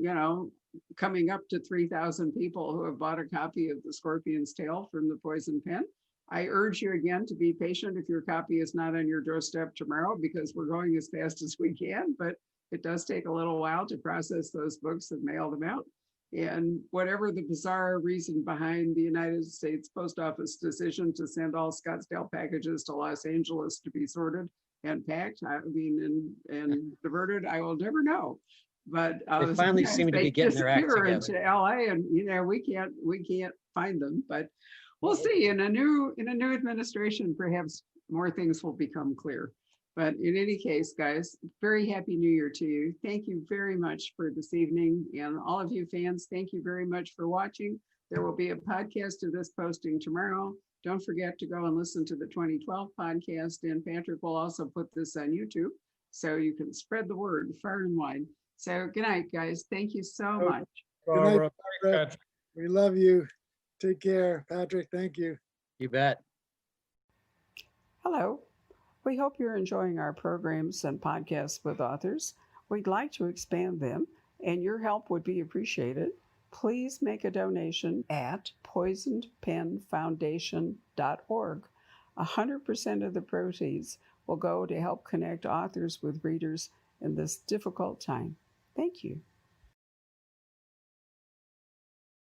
coming up to 3,000 people who have bought a copy of The Scorpion's Tail from the Poison Pen. I urge you again to be patient if your copy is not on your doorstep tomorrow, because we're going as fast as we can, but it does take a little while to process those books and mail them out. And whatever the bizarre reason behind the United States Post Office decision to send all Scottsdale packages to Los Angeles to be sorted and packed, and diverted, I will never know. But They finally seem to be getting their act disappear together. into LA, and we can't find them. But we'll see. In a new administration, perhaps more things will become clear. But in any case, guys, very happy New Year to you. Thank you very much for this evening. And all of you fans, thank you very much for watching. There will be a podcast of this posting tomorrow. Don't forget to go and listen to the 2012 podcast. And Patrick will also put this on YouTube so you can spread the word far and wide. So good night, guys. Thank you so much. Good night, Barbara, Barbara. Patrick. We love you. Take care. Patrick, thank you. You bet. Hello. We hope you're enjoying our programs and podcasts with authors. We'd like to expand them, and your help would be appreciated. Please make a donation at poisonedpenfoundation.org. 100% of the proceeds will go to help connect authors with readers in this difficult time. Thank you.